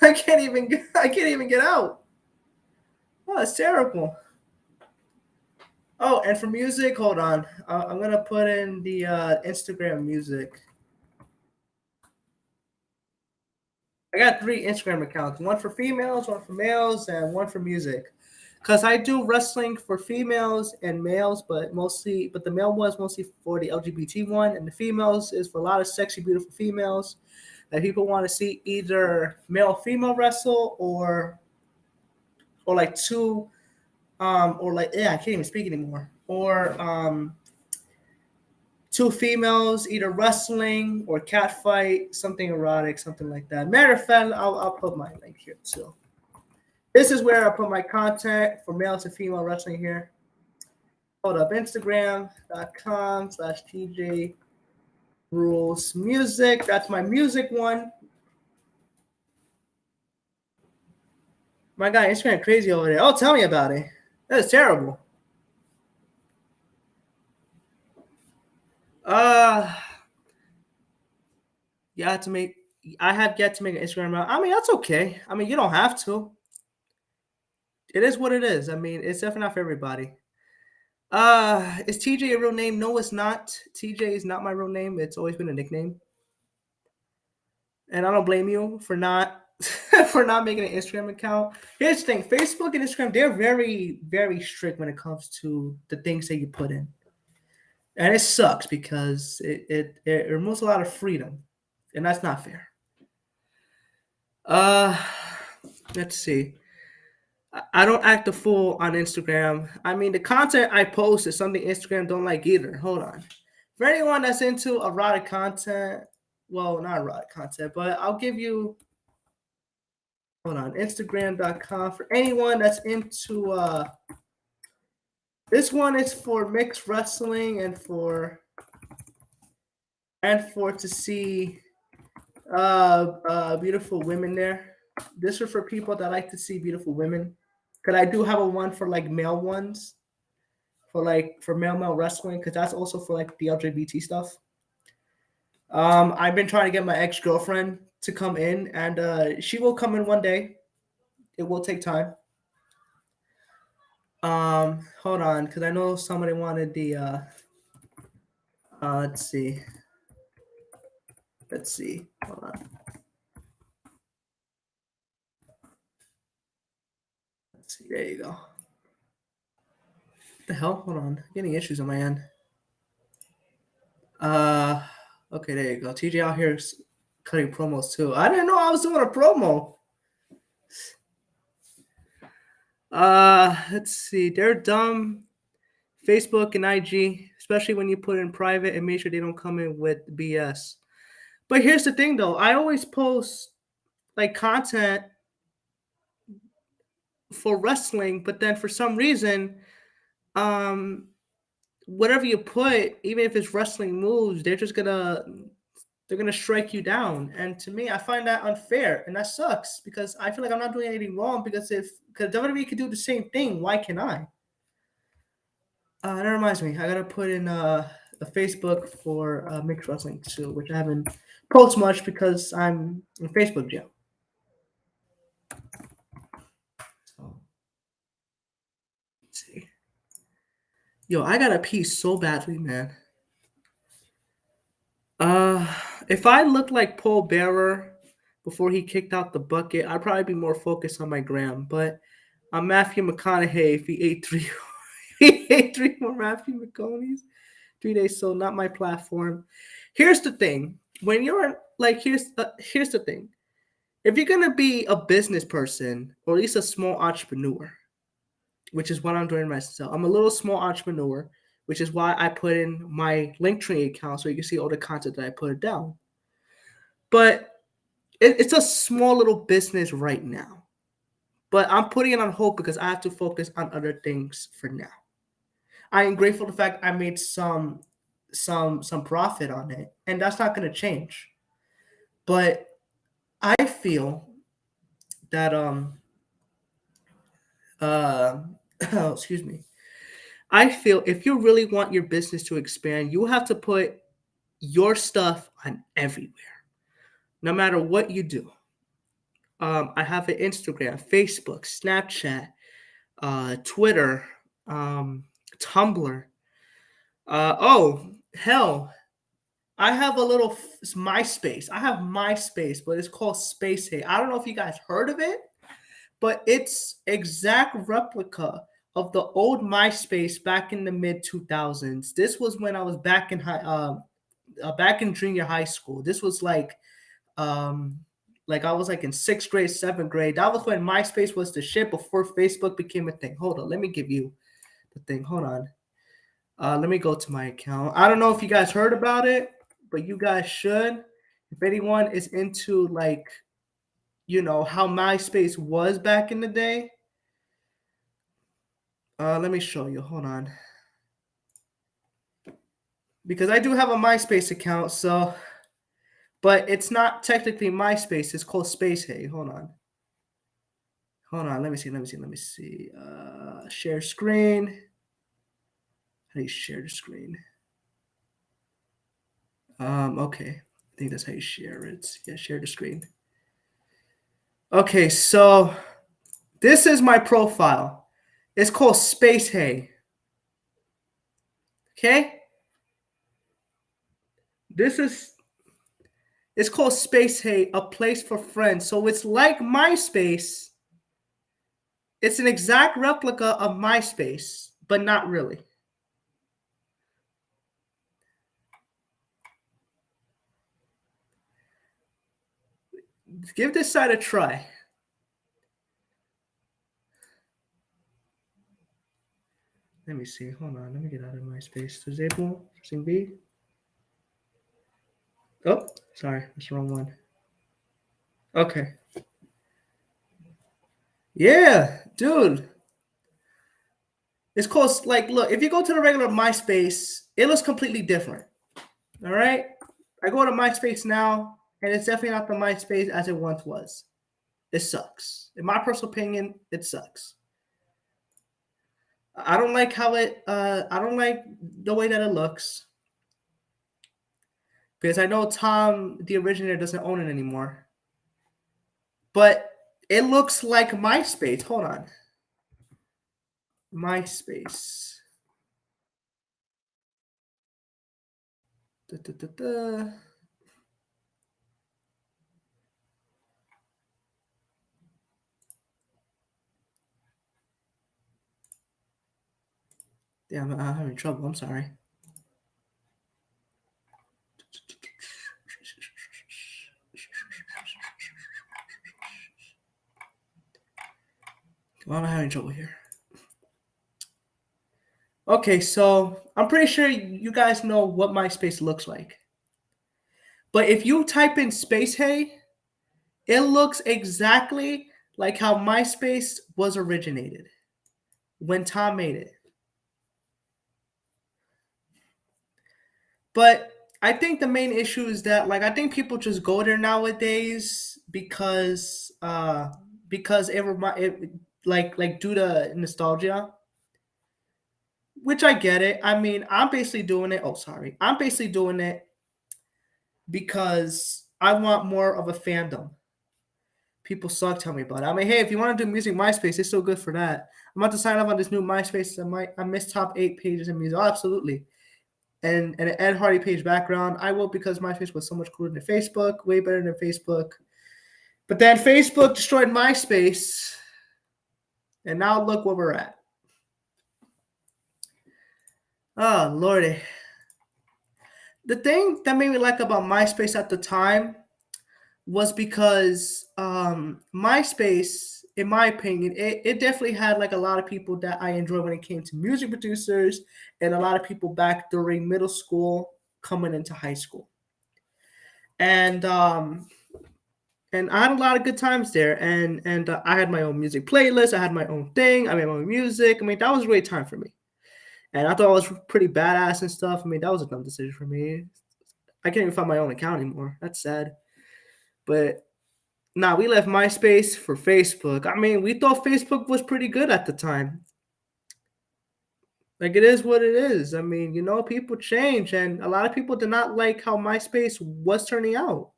I can't even get out. Oh, it's terrible. Oh, and for music, hold on. I'm gonna put in the Instagram music. I got 3 Instagram accounts: one for females, one for males, and one for music. Cause I do wrestling for females and males, but the male one is mostly for the LGBT one, and the females is for a lot of sexy, beautiful females that people want to see either male female wrestle or like two or like yeah, I can't even speak anymore. Or two females either wrestling or cat fight, something erotic, something like that. Matter of fact, I'll put my link here too. This is where I put my content for male to female wrestling here. Hold up, Instagram.com/TJ Rules Music. That's my music one. My guy, Instagram crazy over there. Oh, tell me about it. That is terrible. Uh you have to make I have yet to make an Instagram account. I mean, that's okay. I mean, you don't have to. It is what it is. I mean, it's definitely not for everybody. Is TJ a real name? No, it's not. TJ is not my real name. It's always been a nickname. And I don't blame you for not for not making an Instagram account. Here's the thing: Facebook and Instagram, they're very, very strict when it comes to the things that you put in. And it sucks because it removes a lot of freedom. And that's not fair. Uh let's see. I don't act a fool on Instagram. I mean, the content I post is something Instagram don't like either. Hold on. For anyone that's into erotic content, well, not erotic content, but I'll give you, hold on, Instagram.com. For anyone that's into, this one is for mixed wrestling and for to see beautiful women there. This is for people that like to see beautiful women. Cause I do have a one for like male ones, for male wrestling, because that's also for like the LGBT stuff. I've been trying to get my ex girlfriend to come in, and she will come in one day. It will take time. Hold on, because I know somebody wanted the. Let's see. Let's see. Hold on. Let's see. There you go. What the hell? Hold on. I'm getting issues on my end. Uh, okay, there you go. TJ out here cutting promos too. I didn't know I was doing a promo. Let's see. They're dumb. Facebook and IG, especially when you put in private and make sure they don't come in with BS. But here's the thing though, I always post like content for wrestling, but then for some reason, um, whatever you put, even if it's wrestling moves, they're gonna strike you down. And to me, I find that unfair, and that sucks because I feel like I'm not doing anything wrong. Because WWE could do the same thing, why can't I? That reminds me, I gotta put in a Facebook for mixed wrestling too, which I haven't post much because I'm in Facebook jail. So let's see. Yo, I gotta pee so badly, man. Uh, if I looked like Paul Bearer before he kicked out the bucket, I'd probably be more focused on my gram. But I'm Matthew McConaughey if he ate three, he ate 3 more Matthew McConaughey's 3 days. So not my platform. Here's the thing: when you're like, here's the thing. If you're gonna be a business person or at least a small entrepreneur, which is what I'm doing myself, I'm a little small entrepreneur, which is why I put in my Linktree account so you can see all the content that I put down. But it's a small little business right now. But I'm putting it on hold because I have to focus on other things for now. I am grateful for the fact I made some profit on it, and that's not going to change. But I feel that uh, excuse me. I feel if you really want your business to expand, you have to put your stuff on everywhere, no matter what you do. I have an Instagram, Facebook, Snapchat, Twitter, um, Tumblr. Oh, hell, I have a little MySpace. I have MySpace, but it's called Space Hey. I don't know if you guys heard of it, but it's exact replica of the old MySpace back in the mid 2000s. This was when I was back in junior high school. This was like I was like in sixth grade, seventh grade. That was when MySpace was the shit before Facebook became a thing. Hold on, let me give you the thing. Hold on. Let me go to my account. I don't know if you guys heard about it, but you guys should. If anyone is into like, how MySpace was back in the day, let me show you. Hold on. Because I do have a MySpace account, but it's not technically MySpace. It's called Space Hey. Hold on. Let me see. Share screen. How do you share the screen? Okay. I think that's how you share it. Yeah, share the screen. Okay, so this is my profile. It's called Space Hey. Okay? It's called Space Hey, a place for friends. So it's like MySpace. It's an exact replica of MySpace, but not really. Give this site a try. Let me see. Hold on. Let me get out of MySpace. Disable. Pressing B. Oh, sorry. That's the wrong one. Okay. Yeah, dude. It's called, like, look, if you go to the regular MySpace, it looks completely different. All right? I go to MySpace now, and it's definitely not the MySpace as it once was. It sucks. In my personal opinion, it sucks. I don't like I don't like the way that it looks. Because I know Tom, the originator, doesn't own it anymore. But it looks like MySpace. Hold on. MySpace. Da, da, da, da. Damn, I'm having trouble. I'm sorry. Why am I having trouble here? Okay, so I'm pretty sure you guys know what MySpace looks like. But if you type in Space Hey, it looks exactly like how MySpace was originated when Tom made it. But I think the main issue is that, like, I think people just go there nowadays because it like due to nostalgia, which I get it. I mean, I'm basically doing it. Oh, sorry, I'm basically doing it because I want more of a fandom. People suck. Tell me about it. I mean, hey, if you want to do music, MySpace, it's still good for that. I'm about to sign up on this new MySpace. I missed top 8 pages in music. Oh, absolutely. And an Ed Hardy page background. I will, because MySpace was so much cooler than Facebook, way better than Facebook. But then Facebook destroyed MySpace, and now look where we're at. Oh, Lordy. The thing that made me like about MySpace at the time was because MySpace, in my opinion, it definitely had like a lot of people that I enjoy when it came to music producers, and a lot of people back during middle school coming into high school. And I had a lot of good times there, and I had my own music playlist. I had my own thing. I made my own music. I mean, that was a great time for me, and I thought I was pretty badass and stuff. I mean, that was a dumb decision for me. I can't even find my own account anymore. That's sad, but Nah, we left MySpace for Facebook. I mean, we thought Facebook was pretty good at the time. Like, it is what it is. I mean, people change, and a lot of people did not like how MySpace was turning out.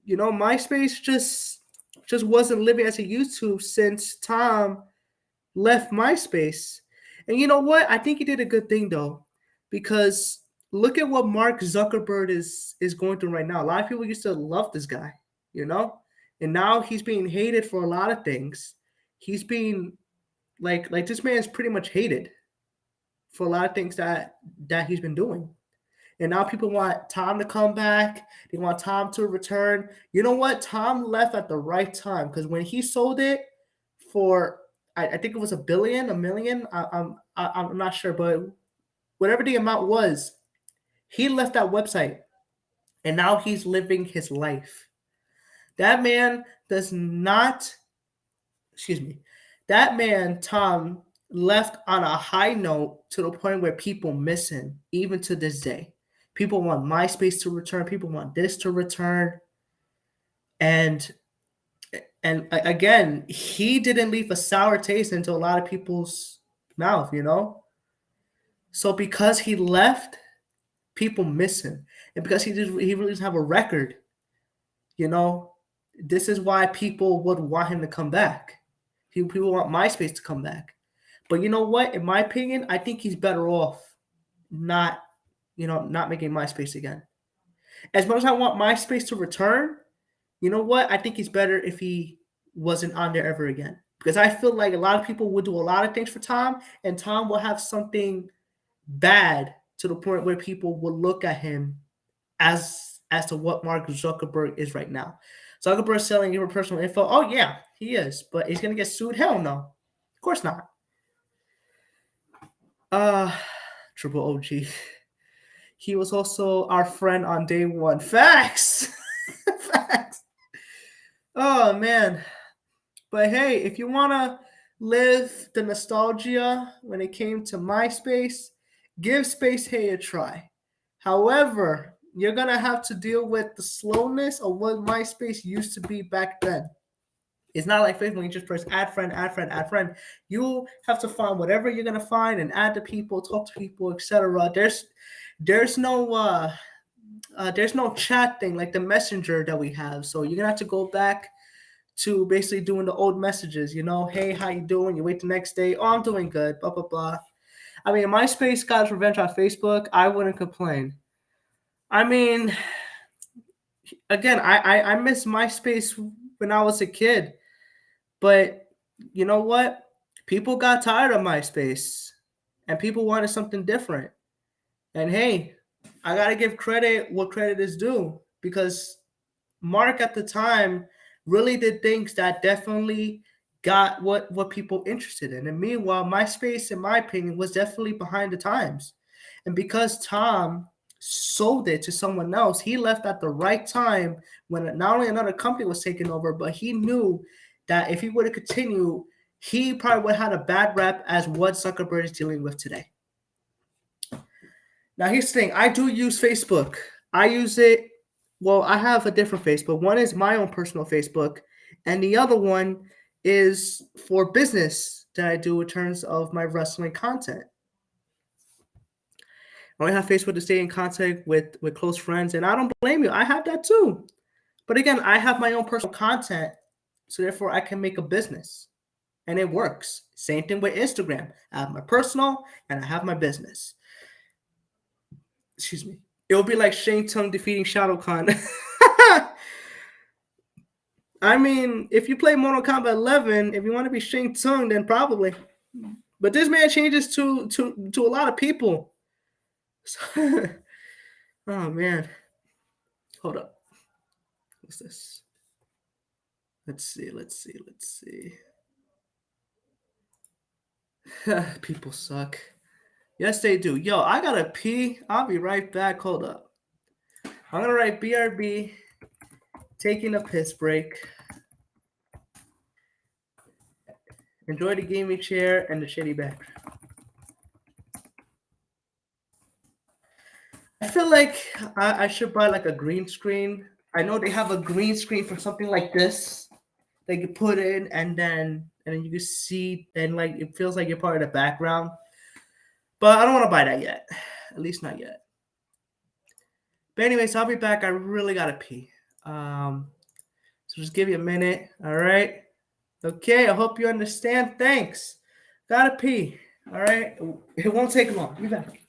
MySpace just wasn't living as it used to since Tom left MySpace. And you know what? I think he did a good thing though, because look at what Mark Zuckerberg is going through right now. A lot of people used to love this guy, you know, and now he's being hated for a lot of things. He's being like this man is pretty much hated for a lot of things that he's been doing. And now people want Tom to come back. They want Tom to return. You know what? Tom left at the right time, because when he sold it for, I think it was a million. I'm not sure, but whatever the amount was, he left that website, and now he's living his life. That man does not. Excuse me. That man, Tom, left on a high note to the point where people miss him, even to this day. People want MySpace to return. People want this to return. And again, he didn't leave a sour taste into a lot of people's mouth. So because he left, people miss him, and because he really doesn't have a record, you know, this is why people would want him to come back. People want MySpace to come back. But you know what? In my opinion, I think he's better off not, not making MySpace again. As much as I want MySpace to return, you know what? I think he's better if he wasn't on there ever again. Because I feel like a lot of people would do a lot of things for Tom, and Tom will have something bad to the point where people will look at him as to what Mark Zuckerberg is right now. Zuckerberg selling your personal info. Oh yeah, he is, but he's gonna get sued. Hell no, of course not. Uh Triple OG. He was also our friend on day one. Facts. Facts. Oh man. But hey, if you wanna live the nostalgia when it came to MySpace, give Space Hey a try. However, you're gonna have to deal with the slowness of what MySpace used to be back then. It's not like Facebook, you just press add friend, add friend, add friend. You have to find whatever you're gonna find and add to people, talk to people, etc. There's no chat thing like the messenger that we have. So you're gonna have to go back to basically doing the old messages, hey, how you doing? You wait the next day, oh, I'm doing good, blah, blah, blah. I mean, MySpace got its revenge on Facebook. I wouldn't complain. I mean, again, I miss MySpace when I was a kid. But you know what? People got tired of MySpace, and people wanted something different. And hey, I got to give credit what credit is due, because Mark at the time really did things that definitely got what people interested in. And meanwhile, MySpace, in my opinion, was definitely behind the times. And because Tom sold it to someone else, he left at the right time when not only another company was taking over, but he knew that if he would have continued, he probably would have had a bad rep as what Zuckerberg is dealing with today. Now, here's the thing. I do use Facebook. I use it. Well, I have a different Facebook. One is my own personal Facebook, and the other one is for business that I do in terms of my wrestling content. I only have Facebook to stay in contact with close friends, and I don't blame you. I have that too. But again, I have my own personal content, so therefore I can make a business, and it works. Same thing with Instagram. I have my personal, and I have my business. Excuse me. It will be like Shane Tung defeating Shadow Khan. I mean, if you play Mortal Kombat 11, if you want to be Shang Tsung, then probably. But this man changes to a lot of people. Oh man, hold up. What's this? Let's see. People suck. Yes, they do. Yo, I gotta pee. I'll be right back. Hold up. I'm gonna write BRB. Taking a piss break. Enjoy the gaming chair and the shitty background. I feel like I should buy like a green screen. I know they have a green screen for something like this. They can put in, and then you can see. Then like it feels like you're part of the background. But I don't want to buy that yet. At least not yet. But anyways, I'll be back. I really gotta pee. So just give you a minute. All right. Okay. I hope you understand. Thanks. Gotta pee. All right. It won't take long. Be back.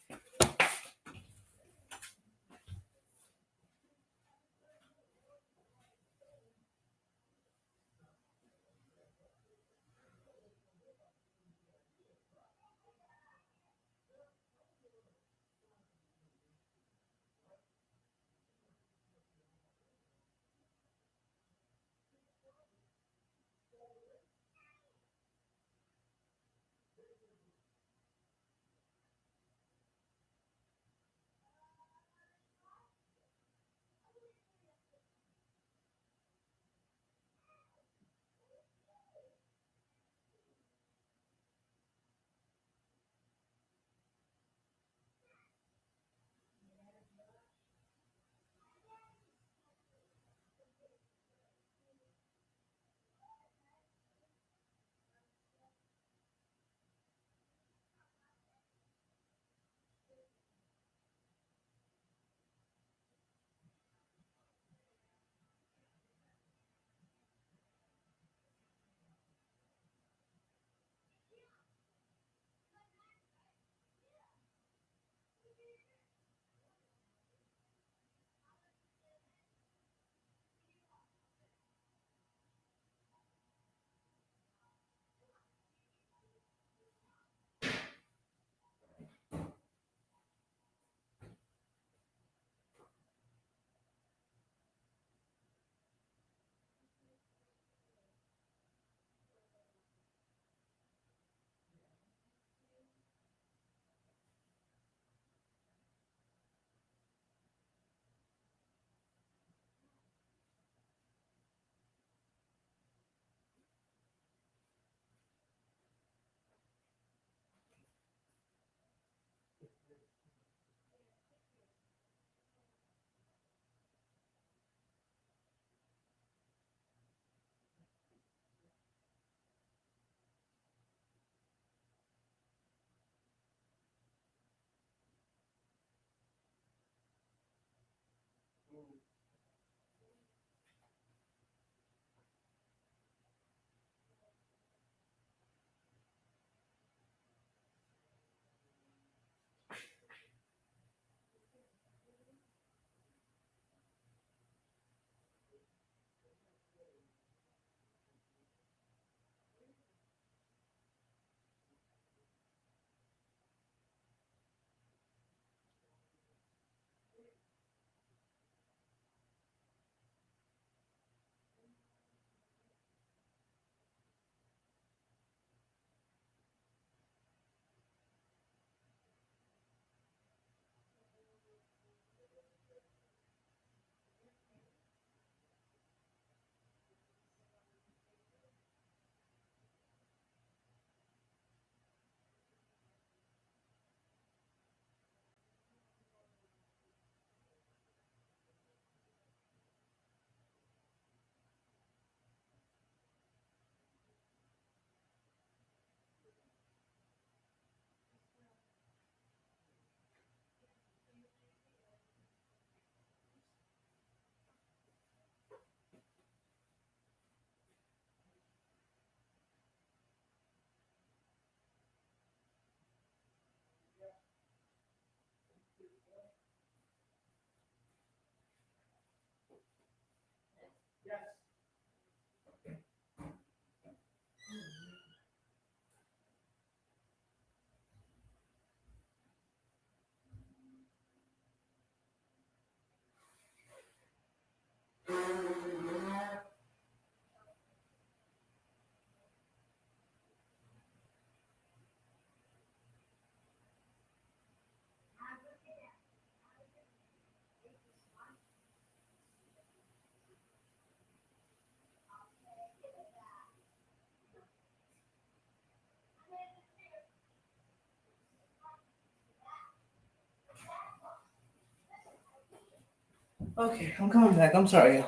Okay, I'm coming back. I'm sorry.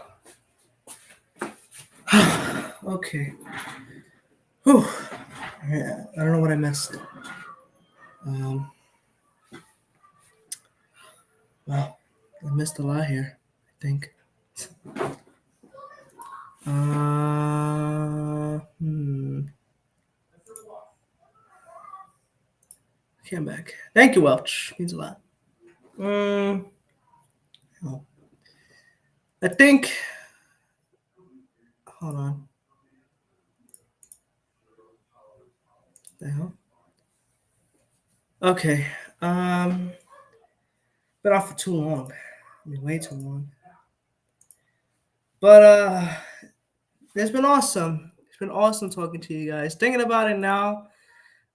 Okay. Whew. Yeah, I don't know what I missed. Um, well, I missed a lot here, I think. Okay, I'm back. Thank you, Welch. Means a lot. Oh, I think. Hold on. The hell? Okay. Been off for too long. I mean, way too long. But it's been awesome. It's been awesome talking to you guys. Thinking about it now,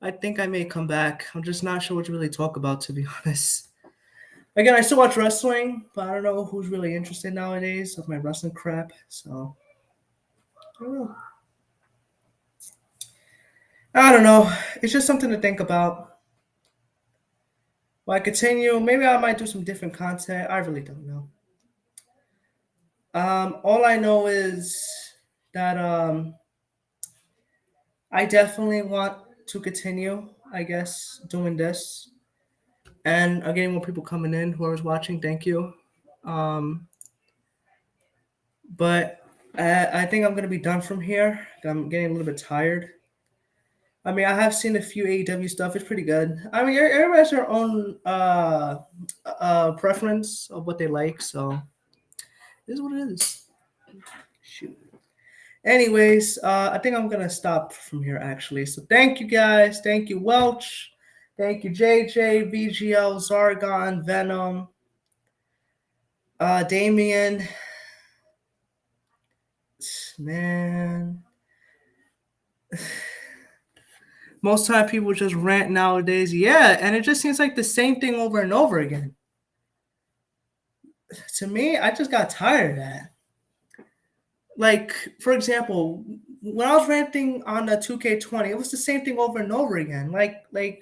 I think I may come back. I'm just not sure what to really talk about, to be honest. Again, I still watch wrestling, but I don't know who's really interested nowadays with my wrestling crap. So I don't know. I don't know. It's just something to think about. Will I continue? Maybe I might do some different content. I really don't know. All I know is that I definitely want to continue, I guess, doing this. And again, more people coming in, whoever's watching, thank you. Um, but I think I'm going to be done from here. I'm getting a little bit tired. I mean, I have seen a few AEW stuff. It's pretty good. I mean, everybody has their own preference of what they like. So it is what it is. Shoot. Anyways, I think I'm gonna stop from here actually. So thank you guys. Thank you, Welch. Thank you, JJ, VGL, Zargon, Venom, Damien. Man. Most time people just rant nowadays. Yeah, and it just seems like the same thing over and over again. To me, I just got tired of that. Like, for example, when I was ranting on the 2K20, it was the same thing over and over again. Like we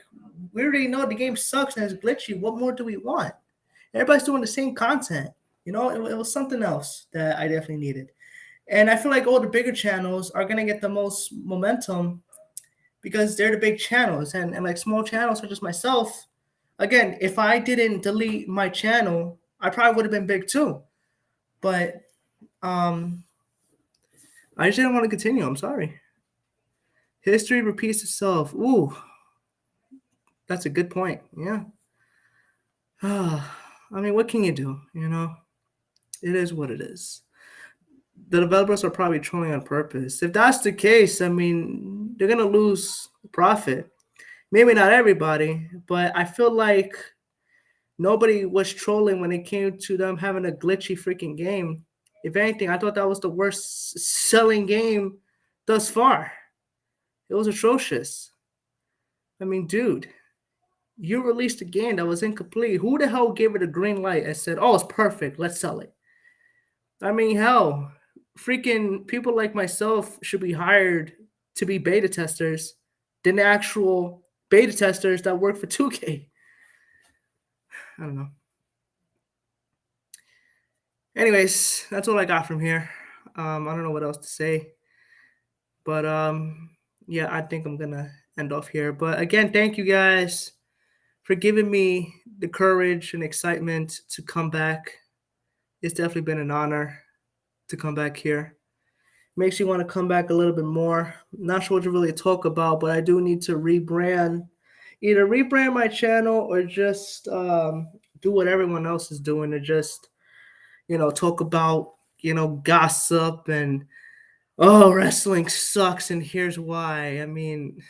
already know the game sucks and it's glitchy. What more do we want? Everybody's doing the same content. You know, it was something else that I definitely needed. And I feel like all the bigger channels are gonna get the most momentum because they're the big channels. And like small channels such as myself, again, if I didn't delete my channel, I probably would have been big too. But I just didn't want to continue. I'm sorry. History repeats itself. Ooh, that's a good point. Yeah. I mean, what can you do? You know, it is what it is. The developers are probably trolling on purpose. If that's the case, I mean, they're gonna lose profit. Maybe not everybody, but I feel like nobody was trolling when it came to them having a glitchy freaking game. If anything, I thought that was the worst selling game thus far. It was atrocious. I mean, dude, you released a game that was incomplete. Who the hell gave it a green light and said, "Oh, it's perfect. Let's sell it"? I mean, hell, freaking people like myself should be hired to be beta testers than the actual beta testers that work for 2K. I don't know. Anyways, that's all I got from here. I don't know what else to say, but yeah, I think I'm gonna end off here. But again, thank you guys for giving me the courage and excitement to come back. It's definitely been an honor to come back here. Makes you want to come back a little bit more. Not sure what to really talk about, but I do need to rebrand. Either rebrand my channel or just do what everyone else is doing to just, talk about, gossip and, oh, wrestling sucks and here's why. I mean,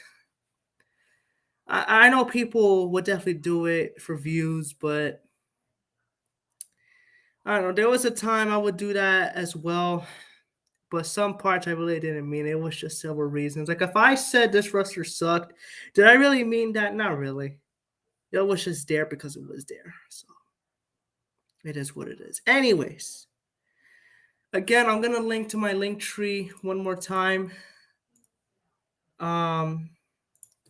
I know people would definitely do it for views, but I don't know. There was a time I would do that as well, but some parts I really didn't mean. It was just several reasons. Like if I said this wrestler sucked, did I really mean that? Not really. It was just there because it was there. So it is what it is. Anyways, again, I'm gonna link to my link tree one more time.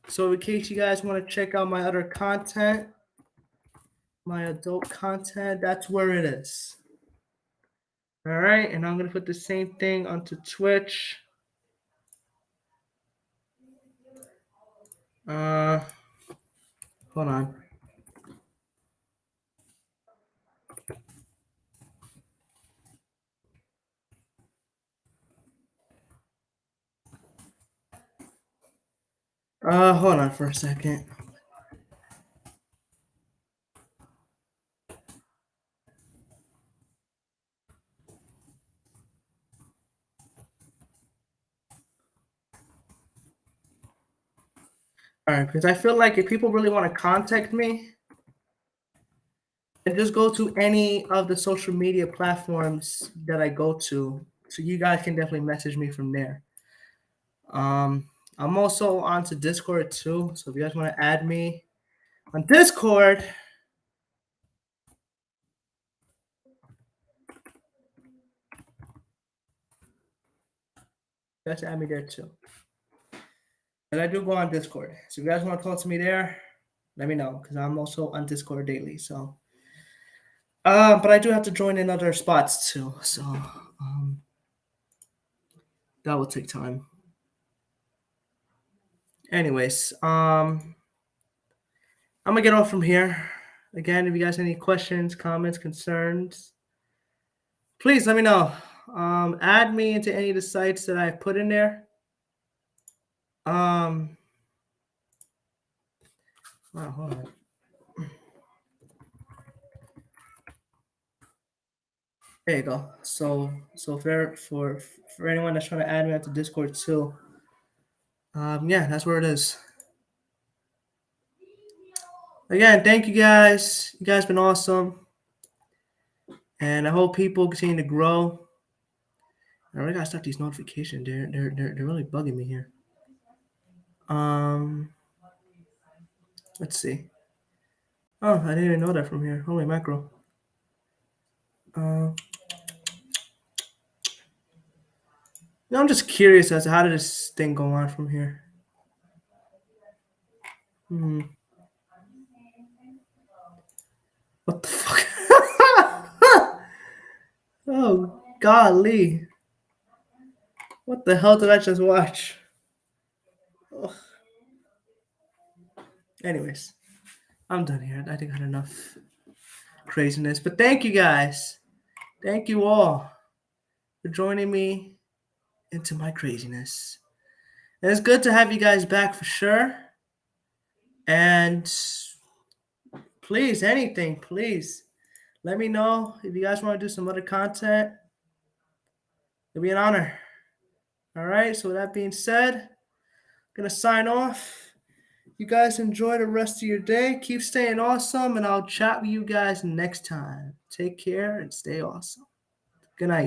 So in case you guys want to check out my other content, my adult content, that's where it is. All right, and I'm gonna put the same thing onto Twitch. Uh, hold on. Hold on for a second. All right, because I feel like if people really want to contact me, then just go to any of the social media platforms that I go to. So you guys can definitely message me from there. I'm also onto Discord too. So if you guys want to add me on Discord, you guys add me there too. And I do go on Discord. So if you guys want to talk to me there, let me know because I'm also on Discord daily. So, but I do have to join in other spots too. So, that will take time. Anyways, I'm gonna get off from here. Again, if you guys have any questions, comments, concerns, please let me know. Add me into any of the sites that I put in there. Wow, hold on. There you go. So for anyone that's trying to add me onto Discord too, yeah, that's where it is. Again, thank you guys. You guys been awesome, and I hope people continue to grow. I really gotta stop these notifications. They're really bugging me here. Let's see. Oh, I didn't even know that from here. Holy mackerel. No, I'm just curious as to how did this thing go on from here. What the fuck? Oh, golly. What the hell did I just watch? Ugh. Anyways, I'm done here. I think I had enough craziness. But thank you guys. Thank you all for joining me into my craziness. And it's good to have you guys back for sure. And please, anything, please let me know if you guys want to do some other content. It'll be an honor. All right. So with that being said, I'm gonna sign off. You guys enjoy the rest of your day. Keep staying awesome, and I'll chat with you guys next time. Take care and stay awesome. Good night.